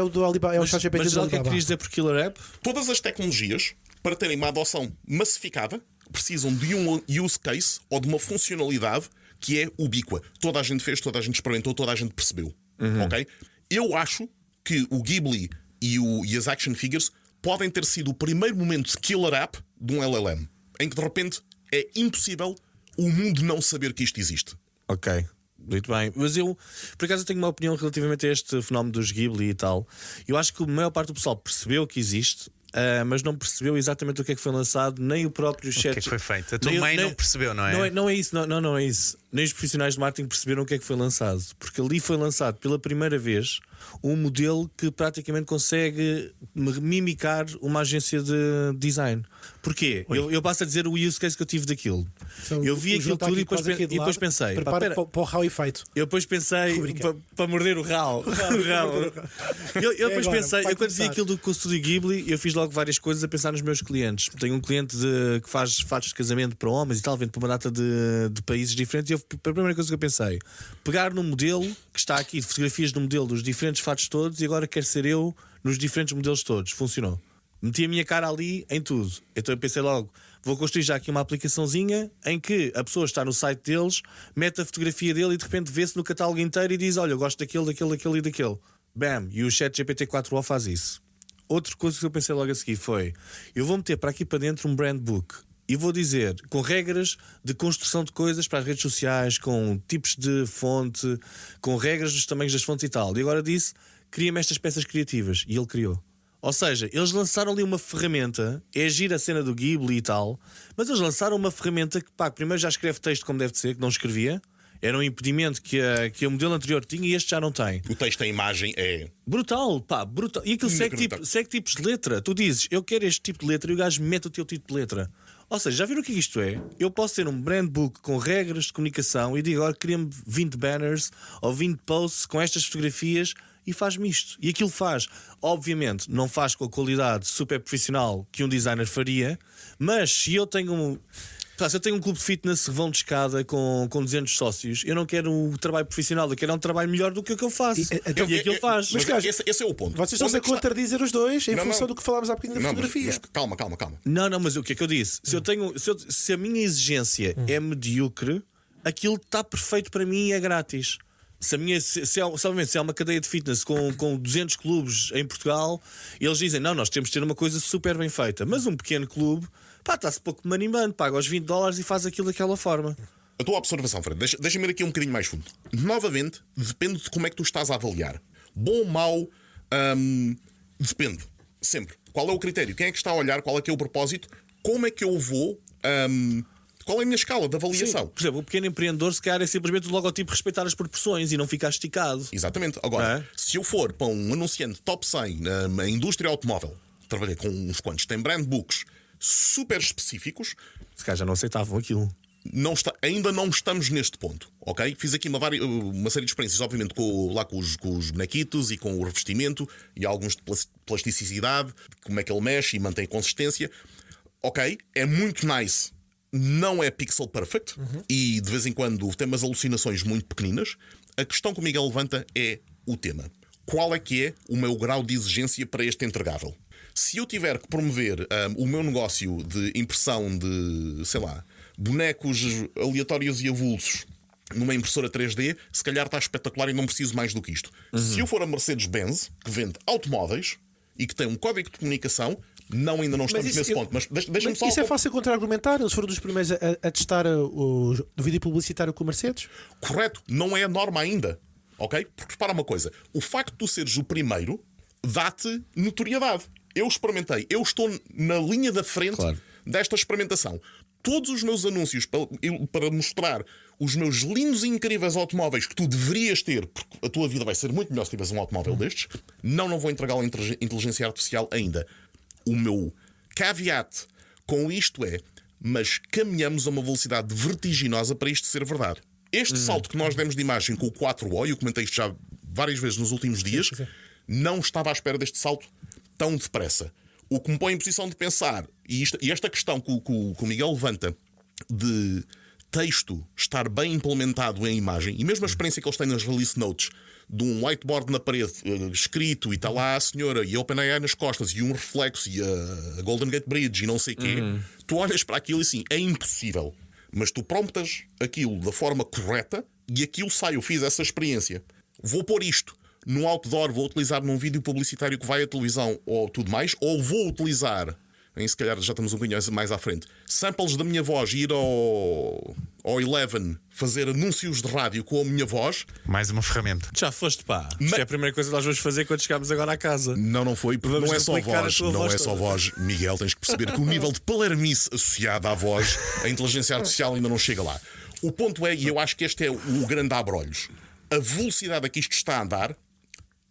o do Alibaba, é o chat GPT Mas do já o que é que Alibaba. querias dizer por Killer App? Todas as tecnologias, para terem uma adoção massificada, precisam de um use case ou de uma funcionalidade que é ubíqua. Toda a gente fez, toda a gente experimentou, toda a gente percebeu. Ok? Eu acho que o Ghibli e as action figures podem ter sido o primeiro momento de killer app de um LLM, em que de repente é impossível o mundo não saber que isto existe. Ok, muito bem. Mas eu, por acaso, tenho uma opinião relativamente a este fenómeno dos Ghibli e tal. Eu acho que a maior parte do pessoal percebeu que existe, mas não percebeu exatamente o que é que foi lançado, nem o próprio chat. O que é que foi feito? A tua mãe não percebeu, não é? Não é isso, não é isso. Nem os profissionais de marketing perceberam o que é que foi lançado. Porque ali foi lançado pela primeira vez um modelo que praticamente consegue mimicar uma agência de design. Porquê? Eu passo a dizer o use case que eu tive daquilo. Então, Eu vi o aquilo João está tudo aqui e depois, quase aqui de depois lado. pensei: pá, Prepara-te pera, para o raw efeito. eu depois pensei para morder o ralo. Eu depois agora, pensei, vai eu quando vi começar. aquilo com o Studio Ghibli, eu fiz logo várias coisas a pensar nos meus clientes. Tenho um cliente que faz fatos de casamento para homens e tal, vende para uma data de países diferentes. E a primeira coisa que eu pensei: pegar no modelo que está aqui, fotografias do modelo dos diferentes fatos todos, e agora quero ser eu nos diferentes modelos todos. Funcionou. Meti a minha cara ali em tudo. Então eu pensei logo: vou construir já aqui uma aplicaçãozinha em que a pessoa está no site deles, mete a fotografia dele e de repente vê-se no catálogo inteiro e diz: olha, eu gosto daquele e daquele. Bam! E o chat GPT-4o faz isso. Outra coisa que eu pensei logo a seguir foi: eu vou meter para aqui para dentro um brand book e vou dizer, com regras de construção de coisas para as redes sociais, com tipos de fonte, com regras dos tamanhos das fontes e tal. E agora disse: cria-me estas peças criativas. E ele criou. Ou seja, eles lançaram ali uma ferramenta, é agir a cena do Ghibli e tal, mas eles lançaram uma ferramenta que, pá, primeiro já escreve texto como deve de ser, que não escrevia. Era um impedimento que o modelo anterior tinha e este já não tem. O texto em imagem é. Brutal, pá, brutal. E aquilo segue tipos de letra. Tu dizes: eu quero este tipo de letra, e o gajo mete o teu tipo de letra. Ou seja, já viram o que isto é? Eu posso ter um brand book com regras de comunicação e digo: agora cria-me 20 banners ou 20 posts com estas fotografias e faz-me isto. E aquilo faz. Obviamente, não faz com a qualidade super profissional que um designer faria, mas se eu tenho se eu tenho um clube de fitness que vão de escada com 200 sócios, eu não quero um trabalho profissional, eu quero um trabalho melhor do que o que eu faço. E aquilo faz. Mas Mas, esse é o ponto. Vocês estão Onde a é que está- contradizer os dois em Não, função não. do que falámos há bocadinho da Não, fotografia. mas calma. Não, mas o que é que eu disse? Se a minha exigência é medíocre, aquilo está perfeito para mim e é grátis. Se há uma cadeia de fitness com 200 clubes em Portugal, eles dizem: não, nós temos de ter uma coisa super bem feita. Mas um pequeno clube, pá, está-se pouco me animando, paga os $20 e faz aquilo daquela forma. A tua observação, Fred, deixa-me ir aqui um bocadinho mais fundo. Novamente, depende de como é que tu estás a avaliar. Bom, mau, depende. Sempre. Qual é o critério? Quem é que está a olhar? Qual é que é o propósito? Como é que eu vou Qual é a minha escala de avaliação? Sim. Por exemplo, o pequeno empreendedor, se calhar, é simplesmente o logotipo respeitar as proporções e não ficar esticado. Exatamente. Agora, se eu for para um anunciante top 100 na indústria automóvel, trabalhei com uns quantos, tem brand books super específicos, Se calhar já não aceitavam aquilo. ainda não estamos neste ponto, ok? Fiz aqui uma série de experiências, obviamente, com os bonequitos e com o revestimento e alguns de plasticidade, como é que ele mexe e mantém consistência. Ok, é muito nice, não é pixel perfect e de vez em quando tem umas alucinações muito pequeninas. A questão que o Miguel levanta é o tema. Qual é que é o meu grau de exigência para este entregável? Se eu tiver que promover o meu negócio de impressão de, sei lá, bonecos aleatórios e avulsos numa impressora 3D, se calhar está espetacular e não preciso mais do que isto. Se eu for a Mercedes-Benz, que vende automóveis e que tem um código de comunicação, ainda não estamos nesse ponto. Mas deixa-me só. Isso é fácil contra-argumentar. Eles foram dos primeiros a testar o vídeo publicitário com o Mercedes. Correto, não é a norma ainda. Ok? Porque repara uma coisa: o facto de tu seres o primeiro dá-te notoriedade. Eu experimentei, eu estou na linha da frente desta experimentação. Todos os meus anúncios para mostrar os meus lindos e incríveis automóveis que tu deverias ter, porque a tua vida vai ser muito melhor se tiveres um automóvel destes, não vou entregá-lo à inteligência artificial ainda. O meu caveat com isto é: mas caminhamos a uma velocidade vertiginosa para isto ser verdade. Este salto que nós demos de imagem com o 4O, e eu comentei isto já várias vezes nos últimos dias, não estava à espera deste salto tão depressa. O que me põe em posição de pensar, e esta questão que o Miguel levanta, de texto estar bem implementado em imagem, e mesmo a experiência que eles têm nas release notes, de um whiteboard na parede escrito, e está lá a senhora e a OpenAI nas costas, e um reflexo, e a Golden Gate Bridge, e não sei o quê, tu olhas para aquilo e assim, é impossível. Mas tu promptas aquilo da forma correta e aquilo sai. Eu fiz essa experiência. Vou pôr isto num outdoor, vou utilizar num vídeo publicitário que vai à televisão ou tudo mais, ou vou utilizar, se calhar já estamos um bocadinho mais à frente, samples da minha voz, ir ao Eleven fazer anúncios de rádio com a minha voz. Mais uma ferramenta. Já foste, pá. Isto é a primeira coisa que nós vamos fazer quando chegarmos agora à casa. Não foi, porque Vamos não é só duplicar voz, a tua não voz é só toda. voz, Miguel, tens que perceber que o nível de palermice associado à voz, a inteligência artificial ainda não chega lá. O ponto é, e eu acho que este é o grande abre-olhos, a velocidade a que isto está a andar.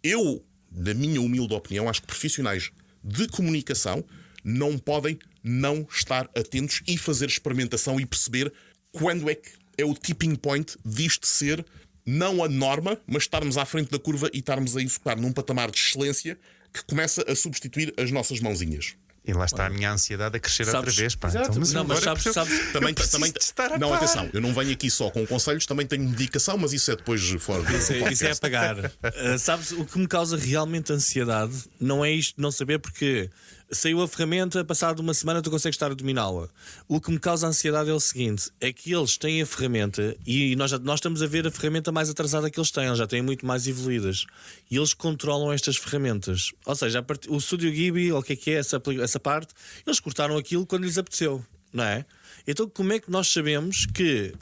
Eu, na minha humilde opinião, acho que profissionais de comunicação não podem não estar atentos e fazer experimentação e perceber quando é que é o tipping point disto ser não a norma, mas estarmos à frente da curva e estarmos a executar num patamar de excelência que começa a substituir as nossas mãozinhas. E lá está a minha ansiedade a crescer outra vez. Pá. Exato. Então, Não, mas agora sabes, Também, preciso de estar a não, par. atenção, eu não venho aqui só com conselhos, também tenho dedicação, mas isso é depois fora do Isso é a podcast. pagar. Sabes, o que me causa realmente ansiedade não é isto de não saber, porque saiu a ferramenta, passado uma semana tu consegues estar a dominá-la. O que me causa ansiedade é o seguinte: é que eles têm a ferramenta e nós estamos a ver a ferramenta mais atrasada que eles têm, eles já têm muito mais evoluídas e eles controlam estas ferramentas. Ou seja, o Studio Ghibli, ou o que é essa parte, eles cortaram aquilo quando lhes apeteceu, não é? Então como é que nós sabemos que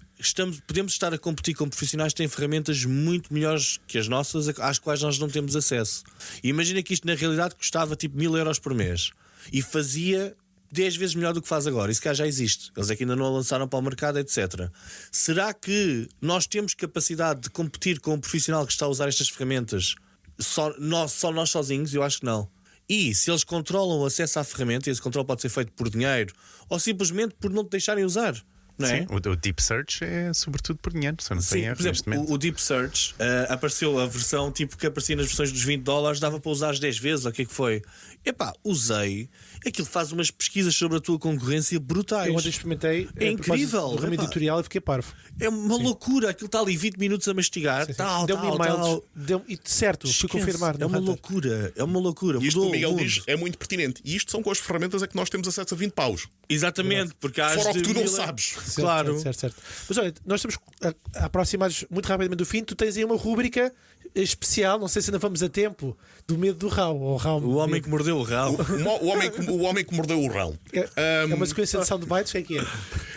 podemos estar a competir com profissionais que têm ferramentas muito melhores que as nossas, às quais nós não temos acesso? E imagina que isto na realidade custava tipo 1000 euros por mês e fazia 10 vezes melhor do que faz agora. Isso cá já existe. Eles aqui ainda não a lançaram para o mercado, etc. Será que nós temos capacidade de competir com um profissional que está a usar estas ferramentas só nós sozinhos? Eu acho que não. E se eles controlam o acesso à ferramenta, e esse controle pode ser feito por dinheiro ou simplesmente por não te deixarem usar, não é? Sim, o Deep Search é sobretudo por dinheiro, só não tem Sim, erro por neste exemplo, momento. o Deep Search apareceu a versão tipo que aparecia nas versões dos $20, dava para usar 10 vezes, ou o que é que foi? Epá, usei. Aquilo faz umas pesquisas sobre a tua concorrência brutais. Eu ontem experimentei. É incrível, Do ramo epá. editorial e fiquei parvo. É uma loucura. Aquilo está ali 20 minutos a mastigar. Tal, Deu-me tal, e-mails. tal. E certo, fui Esquece. confirmar. É uma loucura. É uma loucura. E isto que Mudou o Miguel mundo. diz é muito pertinente. E isto são com as ferramentas a que nós temos acesso a 20 paus. Exatamente, porque há Fora o as que tu de não mil- sabes. Claro. Certo. Mas olha, nós estamos aproximados muito rapidamente do fim. Tu tens aí uma rúbrica especial, não sei se ainda vamos a tempo, do medo do Raul. O homem que mordeu o rabo. O homem que mordeu o rão. É uma sequência de soundbites, o que é?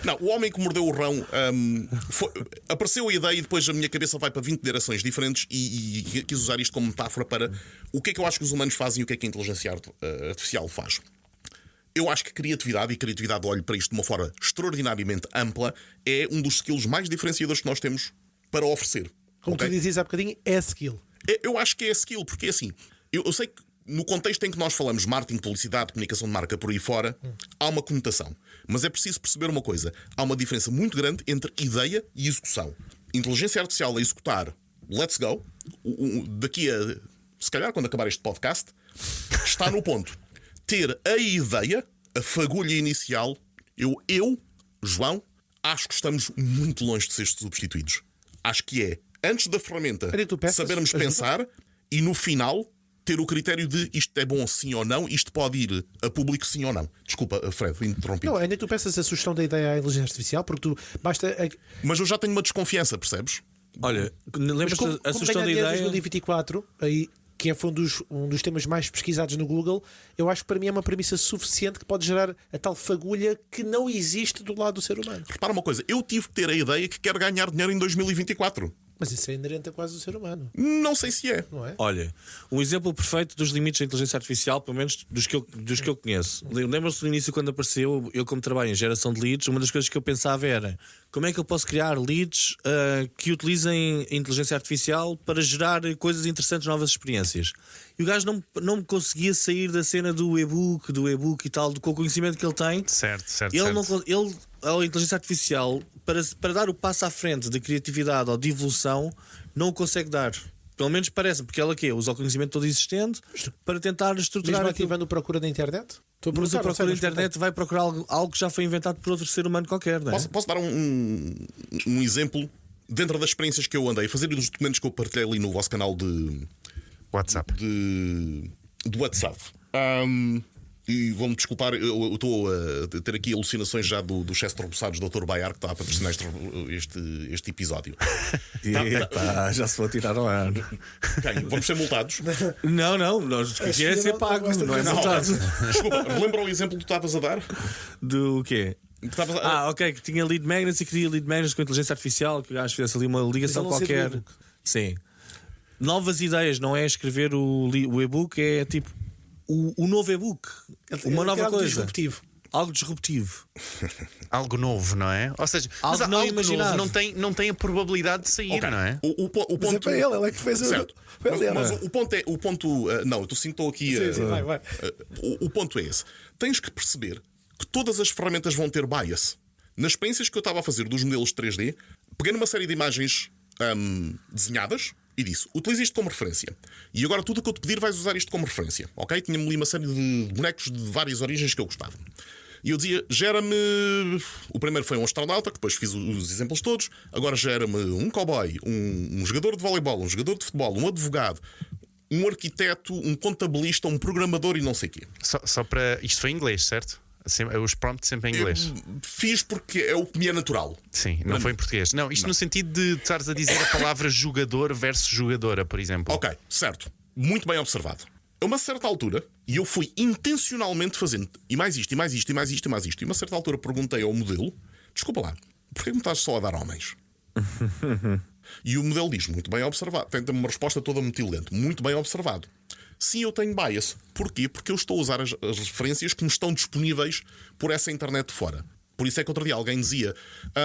Não, o homem que mordeu o rão, apareceu a ideia e depois a minha cabeça vai para 20 direções diferentes e quis usar isto como metáfora para o que é que eu acho que os humanos fazem e o que é que a inteligência artificial faz. Eu acho que criatividade, olho para isto de uma forma extraordinariamente ampla, é um dos skills mais diferenciadores que nós temos para oferecer. Como ok? tu dizias há bocadinho, é skill. Eu acho que é skill, porque é assim, eu sei que no contexto em que nós falamos de marketing, publicidade, comunicação de marca por aí fora, há uma conotação. Mas é preciso perceber uma coisa: há uma diferença muito grande entre ideia e execução. Inteligência artificial a executar, let's go, daqui a, se calhar, quando acabar este podcast, está no ponto. Ter a ideia, a fagulha inicial, João, acho que estamos muito longe de ser substituídos. Acho que é, antes da ferramenta, Olha, tu peças sabermos ajuda? pensar e no final ter o critério de isto é bom sim ou não, isto pode ir a público sim ou não. Desculpa, Fred, interrompi. Não, ainda tu peças a sugestão da ideia à inteligência artificial, porque tu basta. Mas eu já tenho uma desconfiança, percebes? Olha, Mas lembras-te como, a como sugestão ganhar da dinheiro em ideia? 2024, aí, que foi um dos temas mais pesquisados no Google, eu acho que para mim é uma premissa suficiente que pode gerar a tal fagulha que não existe do lado do ser humano. Repara uma coisa, eu tive que ter a ideia que quero ganhar dinheiro em 2024. Mas isso é inerente a quase do ser humano, Não sei se é. não é? Olha, um exemplo perfeito dos limites da inteligência artificial, pelo menos dos que eu conheço. Lembram-se do início, quando apareceu, eu como trabalho em geração de leads, uma das coisas que eu pensava era como é que eu posso criar leads que utilizem a inteligência artificial para gerar coisas interessantes, novas experiências. E o gajo não me conseguia sair da cena do e-book e tal, com o conhecimento que ele tem. Certo. A inteligência artificial, para dar o passo à frente de criatividade ou de evolução, não o consegue dar. Pelo menos parece, porque ela usa o conhecimento todo existente para tentar estruturar Mesmo aquilo. ativando procura na internet? Estou a Mas perguntar, a não sei, procura na mas internet vai procurar algo que já foi inventado por outro ser humano qualquer, não é? Posso dar um exemplo dentro das experiências que eu andei a fazer e dos documentos que eu partilhei ali no vosso canal WhatsApp. do WhatsApp. E vão-me desculpar, eu estou a ter aqui alucinações já do Chester Roçados, Dr. Baiar, que está a patrocinar este episódio. Epá, já se vou tirar ao ar. Quem? Vamos ser multados? Não, nós é ser pago, não é multado. Desculpa, relembra o exemplo que tu estavas a dar? Do quê? Que estavas a- Ok, que tinha lead magnets e queria lead magnets com inteligência artificial, que o gajo fizesse ali uma ligação Mas não ser do qualquer. e-book. Sim. Novas ideias, não é escrever o e-book, é tipo o novo e-book. Uma nova algo coisa. disruptivo. Algo disruptivo. Algo novo, não é? Ou seja, Algo mas não algo imaginado. novo não tem a probabilidade de sair, Ok. não é? O ponto... Mas é para ele é que fez Certo. Foi ele. Mas o ponto é. Não, eu estou aqui. Sim, vai. O ponto é esse. Tens que perceber que todas as ferramentas vão ter bias. Nas experiências que eu estava a fazer dos modelos 3D, peguei numa série de imagens desenhadas e disse: utiliza isto como referência. E agora tudo o que eu te pedir vais usar isto como referência. Ok? Tinha-me ali uma série de bonecos de várias origens que eu gostava. E eu dizia: gera-me. O primeiro foi um astronauta, que depois fiz os exemplos todos. Agora gera-me um cowboy, um jogador de voleibol, um jogador de futebol, um advogado, um arquiteto, um contabilista, um programador e não sei o quê. Só para. Isto foi em inglês, certo? Os prompts sempre em inglês. Fiz porque é o que me é natural. Sim, não foi em português. Não, isto no sentido de estares a dizer a palavra jogador versus jogadora, por exemplo. Ok, certo. Muito bem observado. A uma certa altura, e eu fui intencionalmente fazendo e mais isto, e mais isto, e mais isto, e mais isto. E a uma certa altura perguntei ao modelo: desculpa lá, porquê me estás só a dar homens? E o modelo diz: muito bem observado. Tenta-me uma resposta toda metilente. Muito bem observado. Sim, eu tenho bias. Porquê? Porque eu estou a usar as referências que me estão disponíveis por essa internet de fora. Por isso é que outro dia alguém dizia: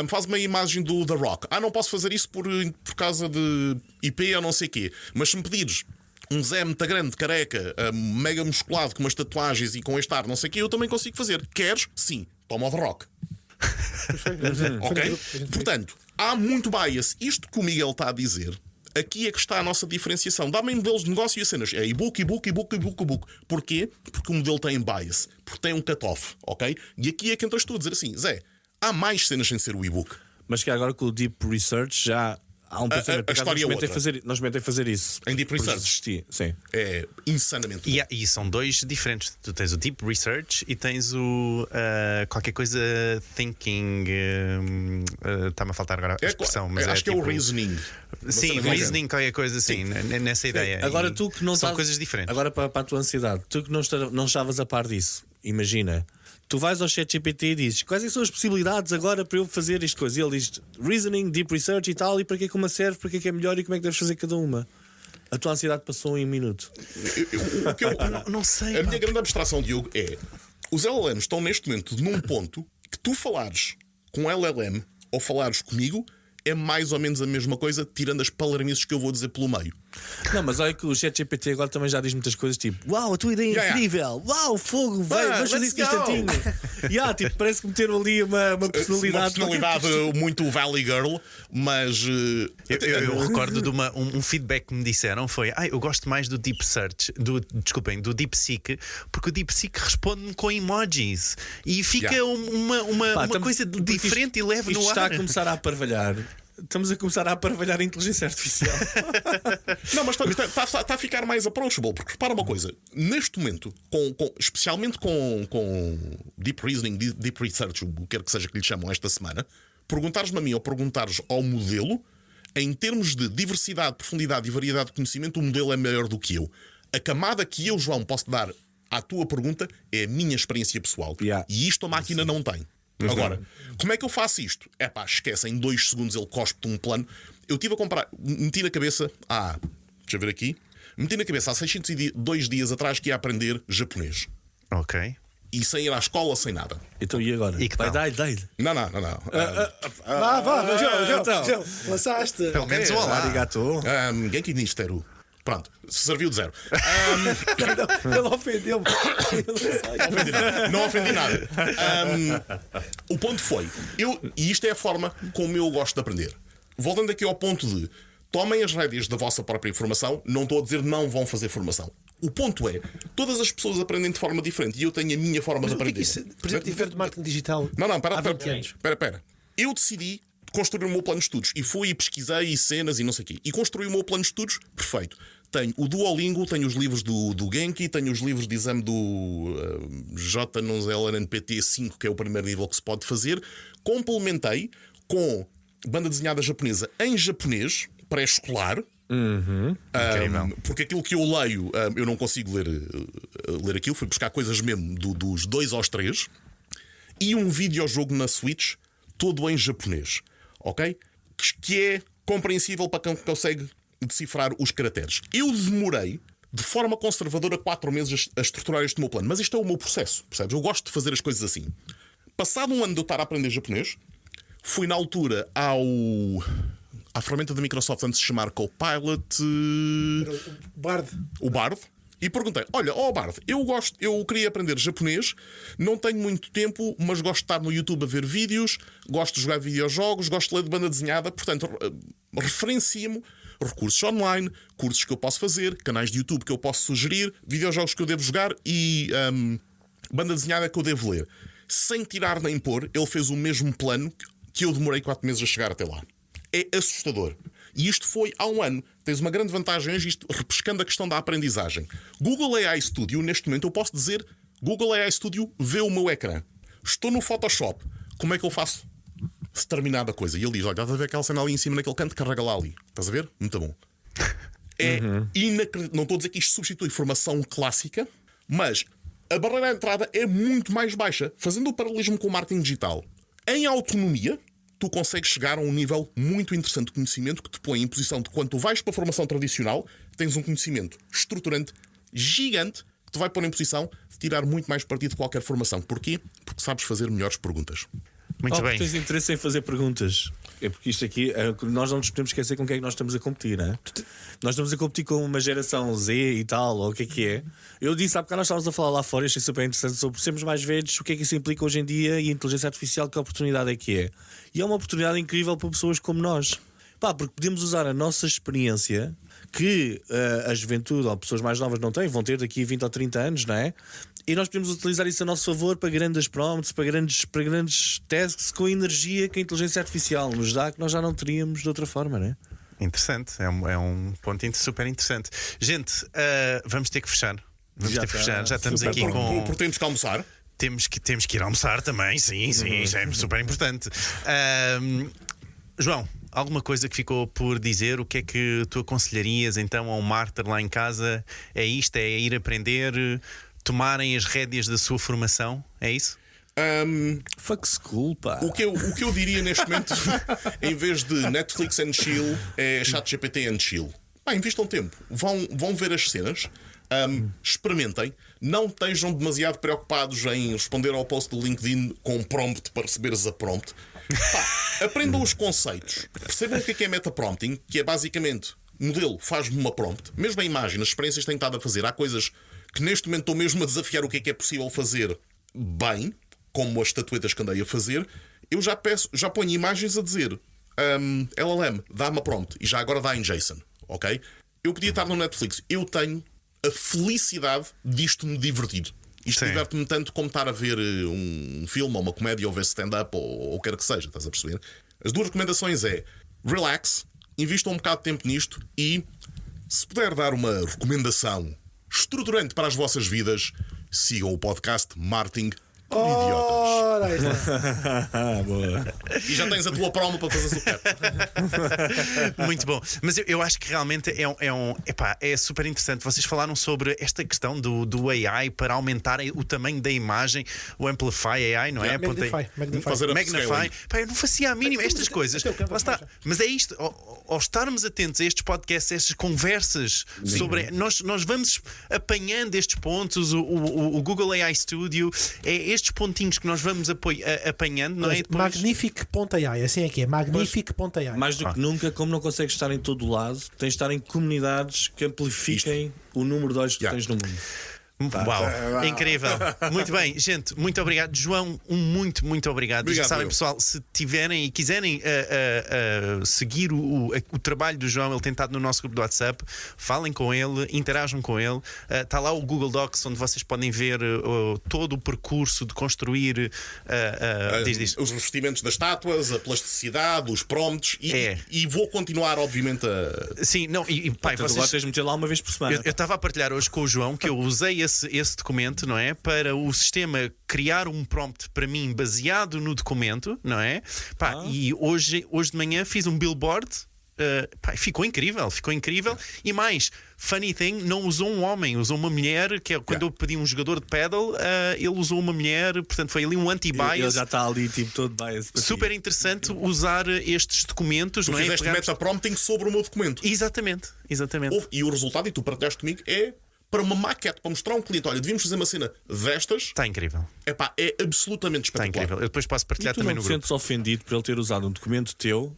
faz-me a imagem do The Rock. Não posso fazer isso por causa de IP ou não sei o quê. Mas se me pedires um Zé muito grande, careca, mega musculado, com umas tatuagens e com este ar, não sei o quê, eu também consigo fazer. Queres? Sim. Toma o The Rock. Ok? Portanto, há muito bias. Isto que o Miguel está a dizer, aqui é que está a nossa diferenciação. Dá-me modelos de negócio e as cenas. É e-book. Porquê? Porque o modelo tem bias. Porque tem um cut-off. Ok? E aqui é que entras tu a dizer assim: Zé, há mais cenas sem ser o e-book. Mas que agora com o Deep Research já há um pensamento. a história é outra. Nós experimentei fazer isso. Em Deep Por Research? desistir, sim. É insanamente bom. E são dois diferentes. Tu tens o Deep Research e tens o qualquer coisa Thinking. Está-me a faltar agora a expressão, mas acho que é o tipo- Reasoning. Sim, cena reasoning, qualquer coisa assim, nessa ideia. Agora E tu que não são estás- coisas diferentes. Agora para a tua ansiedade, tu que não estavas a par disso, imagina. Tu vais ao ChatGPT e dizes: quais é que são as possibilidades agora para eu fazer isto coisa? E ele diz: reasoning, deep research e tal, e para que é que uma serve, para que é que é melhor e como é que deves fazer cada uma. A tua ansiedade passou em um minuto. O que eu- Não sei. A minha grande abstração, Diogo, é: Os LLMs estão neste momento num ponto que tu falares com LLM ou falares comigo é mais ou menos a mesma coisa, tirando as palermices que eu vou dizer pelo meio. Não, mas olha que o ChatGPT agora também já diz muitas coisas tipo: uau, a tua ideia é incrível, uau, fogo, vamos fazer isso num instantinho. Tipo, parece que meteram ali uma personalidade. Uma personalidade muito Valley Girl, mas. Eu recordo de um feedback que me disseram foi: eu gosto mais do Deep Search, do DeepSeek, porque o DeepSeek responde-me com emojis e fica uma coisa diferente e leve isto no ar. Está a começar a aparvalhar. Estamos a começar a aparvalhar a inteligência artificial. Não, mas está a ficar mais approachable, porque repara uma coisa, neste momento, especialmente com Deep Reasoning, Deep Research, o que quer que seja que lhe chamam esta semana, perguntares-me a mim ou perguntares ao modelo, em termos de diversidade, profundidade e variedade de conhecimento, o modelo é maior do que eu. A camada que eu, João, posso dar à tua pergunta é a minha experiência pessoal. E isto a máquina não tem. Agora, como é que eu faço isto? Esquece, em 2 segundos ele cospe-te um plano. Eu tive a comprar, meti na cabeça, deixa eu ver aqui, meti na cabeça há 602 dias atrás que ia aprender japonês. Ok. E sem ir à escola, sem nada. Então e agora? E que tal? Dai. Não. João, lançaste. Pelo menos o olá. Arigato. Genki Nisteru. Pronto, serviu de 0. Ele ofendeu-me. Não ofendi nada. O ponto foi, e isto é a forma como eu gosto de aprender. Voltando aqui ao ponto de tomem as rédeas da vossa própria informação, não estou a dizer não vão fazer formação. O ponto é, todas as pessoas aprendem de forma diferente e eu tenho a minha forma de aprender. Por exemplo, diferente de marketing digital. Espera. Eu decidi construir o meu plano de estudos e fui e pesquisei e cenas e não sei o quê. E construí o meu plano de estudos, perfeito. Tenho o Duolingo, tenho os livros do Genki, tenho os livros de exame do J9LNPT 5, que é o primeiro nível que se pode fazer. Complementei com banda desenhada japonesa em japonês, pré-escolar. Porque aquilo que eu leio, eu não consigo ler aquilo. Fui buscar coisas mesmo dos 2 aos 3. E um videojogo na Switch, todo em japonês. Ok? Que é compreensível para quem consegue decifrar os caracteres. Eu demorei de forma conservadora 4 meses a estruturar este meu plano, mas isto é o meu processo, percebes? Eu gosto de fazer as coisas assim. Passado um ano de eu estar a aprender japonês, fui na altura à ferramenta da Microsoft antes de se chamar Copilot, o Bard, e perguntei: olha, Bard, eu queria aprender japonês, não tenho muito tempo, mas gosto de estar no YouTube a ver vídeos, gosto de jogar videojogos, gosto de ler de banda desenhada, portanto, referencia-me recursos online, cursos que eu posso fazer, canais de YouTube que eu posso sugerir, videojogos que eu devo jogar e banda desenhada que eu devo ler. Sem tirar nem pôr, ele fez o mesmo plano que eu demorei 4 meses a chegar até lá. É assustador. E isto foi há um ano. Tens uma grande vantagem, isto repescando a questão da aprendizagem. Google AI Studio, neste momento, eu posso dizer: Google AI Studio vê o meu ecrã. Estou no Photoshop. Como é que eu faço determinada coisa? E ele diz: olha, estás a ver aquela cena ali em cima naquele canto? Carrega lá ali. Estás a ver? Muito bom. É inacreditável. Não estou a dizer que isto substitui formação clássica, mas a barreira de entrada é muito mais baixa. Fazendo o paralelismo com o marketing digital, em autonomia, tu consegues chegar a um nível muito interessante de conhecimento que te põe em posição de, quando tu vais para a formação tradicional, tens um conhecimento estruturante, gigante, que te vai pôr em posição de tirar muito mais partido de qualquer formação. Porquê? Porque sabes fazer melhores perguntas. Muito bem. Tens interesse em fazer perguntas. É porque isto aqui, nós não nos podemos esquecer com quem é que nós estamos a competir, não é? Nós estamos a competir com uma geração Z e tal, ou o que é. Eu disse há bocado, nós estávamos a falar lá fora, achei super interessante sobre sermos mais velhos, o que é que isso implica hoje em dia e a inteligência artificial, que oportunidade é que é. E é uma oportunidade incrível para pessoas como nós. Porque podemos usar a nossa experiência, que a juventude ou pessoas mais novas não têm, vão ter daqui a 20 ou 30 anos, não é? E nós podemos utilizar isso a nosso favor para grandes prompts, para grandes tasks, com a energia que a inteligência artificial nos dá, que nós já não teríamos de outra forma, não é? Interessante, é um ponto super interessante. Gente, vamos ter que fechar. Já estamos aqui com. Porque temos que almoçar. Temos que ir almoçar também, sim, isso é super importante. João, alguma coisa que ficou por dizer? O que é que tu aconselharias então a um marketer lá em casa? É isto? É ir aprender, tomarem as rédeas da sua formação? É isso? Fuck school, pá. O que eu diria neste momento, em vez de Netflix and chill, é ChatGPT and chill. Invistam tempo, vão ver as cenas, experimentem. não estejam demasiado preocupados em responder ao post do LinkedIn com prompt para receberes a prompt. Pá, aprendam os conceitos, percebam o que é meta-prompting, que é basicamente modelo, faz-me uma prompt. Mesmo a imagem, as experiências que tenho estado a fazer, há coisas que neste momento estou mesmo a desafiar o que é possível fazer bem, como as estatuetas que andei a fazer. Eu já ponho imagens a dizer LLM, dá-me a prompt, e já agora dá em JSON, ok? Eu podia estar no Netflix, eu tenho a felicidade disto me divertir. Isto Sim. diverte-me tanto como estar a ver um filme ou uma comédia ou ver stand-up ou quer que seja, estás a perceber? As duas recomendações é relax, invistam um bocado de tempo nisto e, se puder dar uma recomendação estruturante para as vossas vidas, sigam o podcast Marketing por Idiotas. Ora, aí está. Boa. E já tens a tua promo para fazer super. Muito bom. Mas eu acho que realmente é super interessante. Vocês falaram sobre esta questão do AI para aumentar o tamanho da imagem, o Amplify AI, não é? Magnify. Fazer a Magnify. Pá, eu não fazia a mínima estas coisas. Lá está. Mas é isto, ao estarmos atentos a estes podcasts, a estas conversas sobre. Nós vamos apanhando estes pontos, o Google AI Studio, é estes pontinhos que nós vamos apanhando, não é? Depois... Magnific.ai, assim é que é. Magnific.ai. Mais do que nunca, como não consegues estar em todo o lado, tens de estar em comunidades que amplifiquem o número de olhos que tu tens no mundo. Uau, incrível. Muito bem, gente, muito obrigado. João, muito obrigado. Já sabem, pessoal, se tiverem e quiserem seguir o trabalho do João, ele tem estado no nosso grupo do WhatsApp, falem com ele, interajam com ele. Está lá o Google Docs, onde vocês podem ver todo o percurso de construir os revestimentos das estátuas, a plasticidade, os prompts e vou continuar, obviamente, a. Sim, não, pai, Agora tens de meter lá uma vez por semana. Eu estava a partilhar hoje com o João que eu usei esse documento, não é? Para o sistema criar um prompt para mim baseado no documento, não é? E hoje de manhã fiz um billboard. Ficou incrível. E mais, funny thing, não usou um homem, usou uma mulher, que é quando eu pedi um jogador de paddle, ele usou uma mulher, portanto foi ali um anti-bias. Ele já está ali, tipo, todo bias. Super interessante usar estes documentos. Tu não é? fizeste meta-prompting sobre o meu documento. Exatamente. E o resultado, e tu partilhaste comigo, é para uma maquete, para mostrar a um cliente: olha, devíamos fazer uma cena destas. Está incrível. É absolutamente Está espetacular. incrível. Eu depois posso partilhar Tu também não no te grupo. sentes ofendido por ele ter usado um documento teu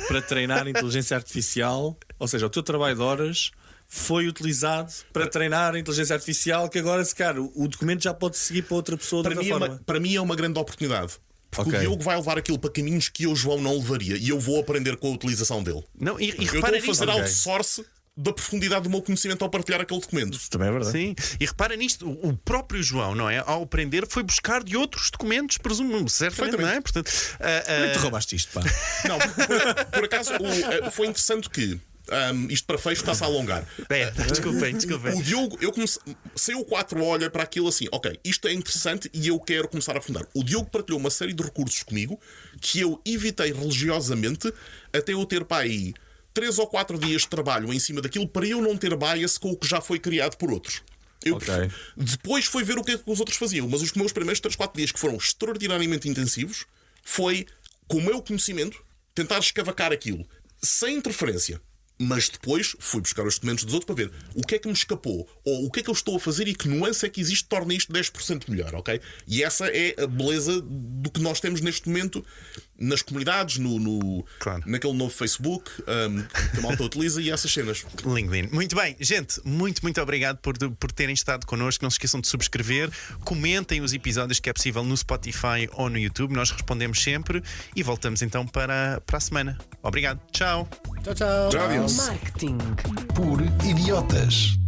para treinar a inteligência artificial? Ou seja, o teu trabalho de horas foi utilizado para treinar a inteligência artificial, que agora, se calhar, o documento já pode seguir para outra pessoa de outra forma. Para mim é uma grande oportunidade. Porque Ok. o Diogo vai levar aquilo para caminhos que eu, João, não levaria. E eu vou aprender com a utilização dele. Não, e Eu estou repara a fazer nisto. outsource da profundidade do meu conhecimento ao partilhar aquele documento. Isso também é verdade. Sim, e repara nisto, o próprio João, não é? Ao aprender, foi buscar de outros documentos, presumo, certamente, não é? Portanto, Como é que tu roubaste isto, pá? Não, por acaso foi interessante que isto para fecho está-se a alongar. Desculpem. O Diogo, saiu 4 olha para aquilo assim: ok, isto é interessante e eu quero começar a fundar. O Diogo partilhou uma série de recursos comigo que eu evitei religiosamente até eu ter para aí 3 ou 4 dias de trabalho em cima daquilo para eu não ter bias com o que já foi criado por outros. Depois foi ver o que é que os outros faziam, mas os meus primeiros 3, 4 dias, que foram extraordinariamente intensivos, foi com o meu conhecimento tentar escavacar aquilo sem interferência. Mas depois fui buscar os documentos dos outros para ver o que é que me escapou ou o que é que eu estou a fazer e que nuance é que existe que torna isto 10% melhor, ok? E essa é a beleza do que nós temos neste momento nas comunidades, Claro. naquele novo Facebook que a malta utiliza e essas cenas. LinkedIn. Muito bem, gente, muito obrigado por terem estado connosco. Não se esqueçam de subscrever, comentem os episódios que é possível no Spotify ou no YouTube. Nós respondemos sempre e voltamos então para a semana. Obrigado. Tchau. Tchau. Já, Marketing. Por idiotas.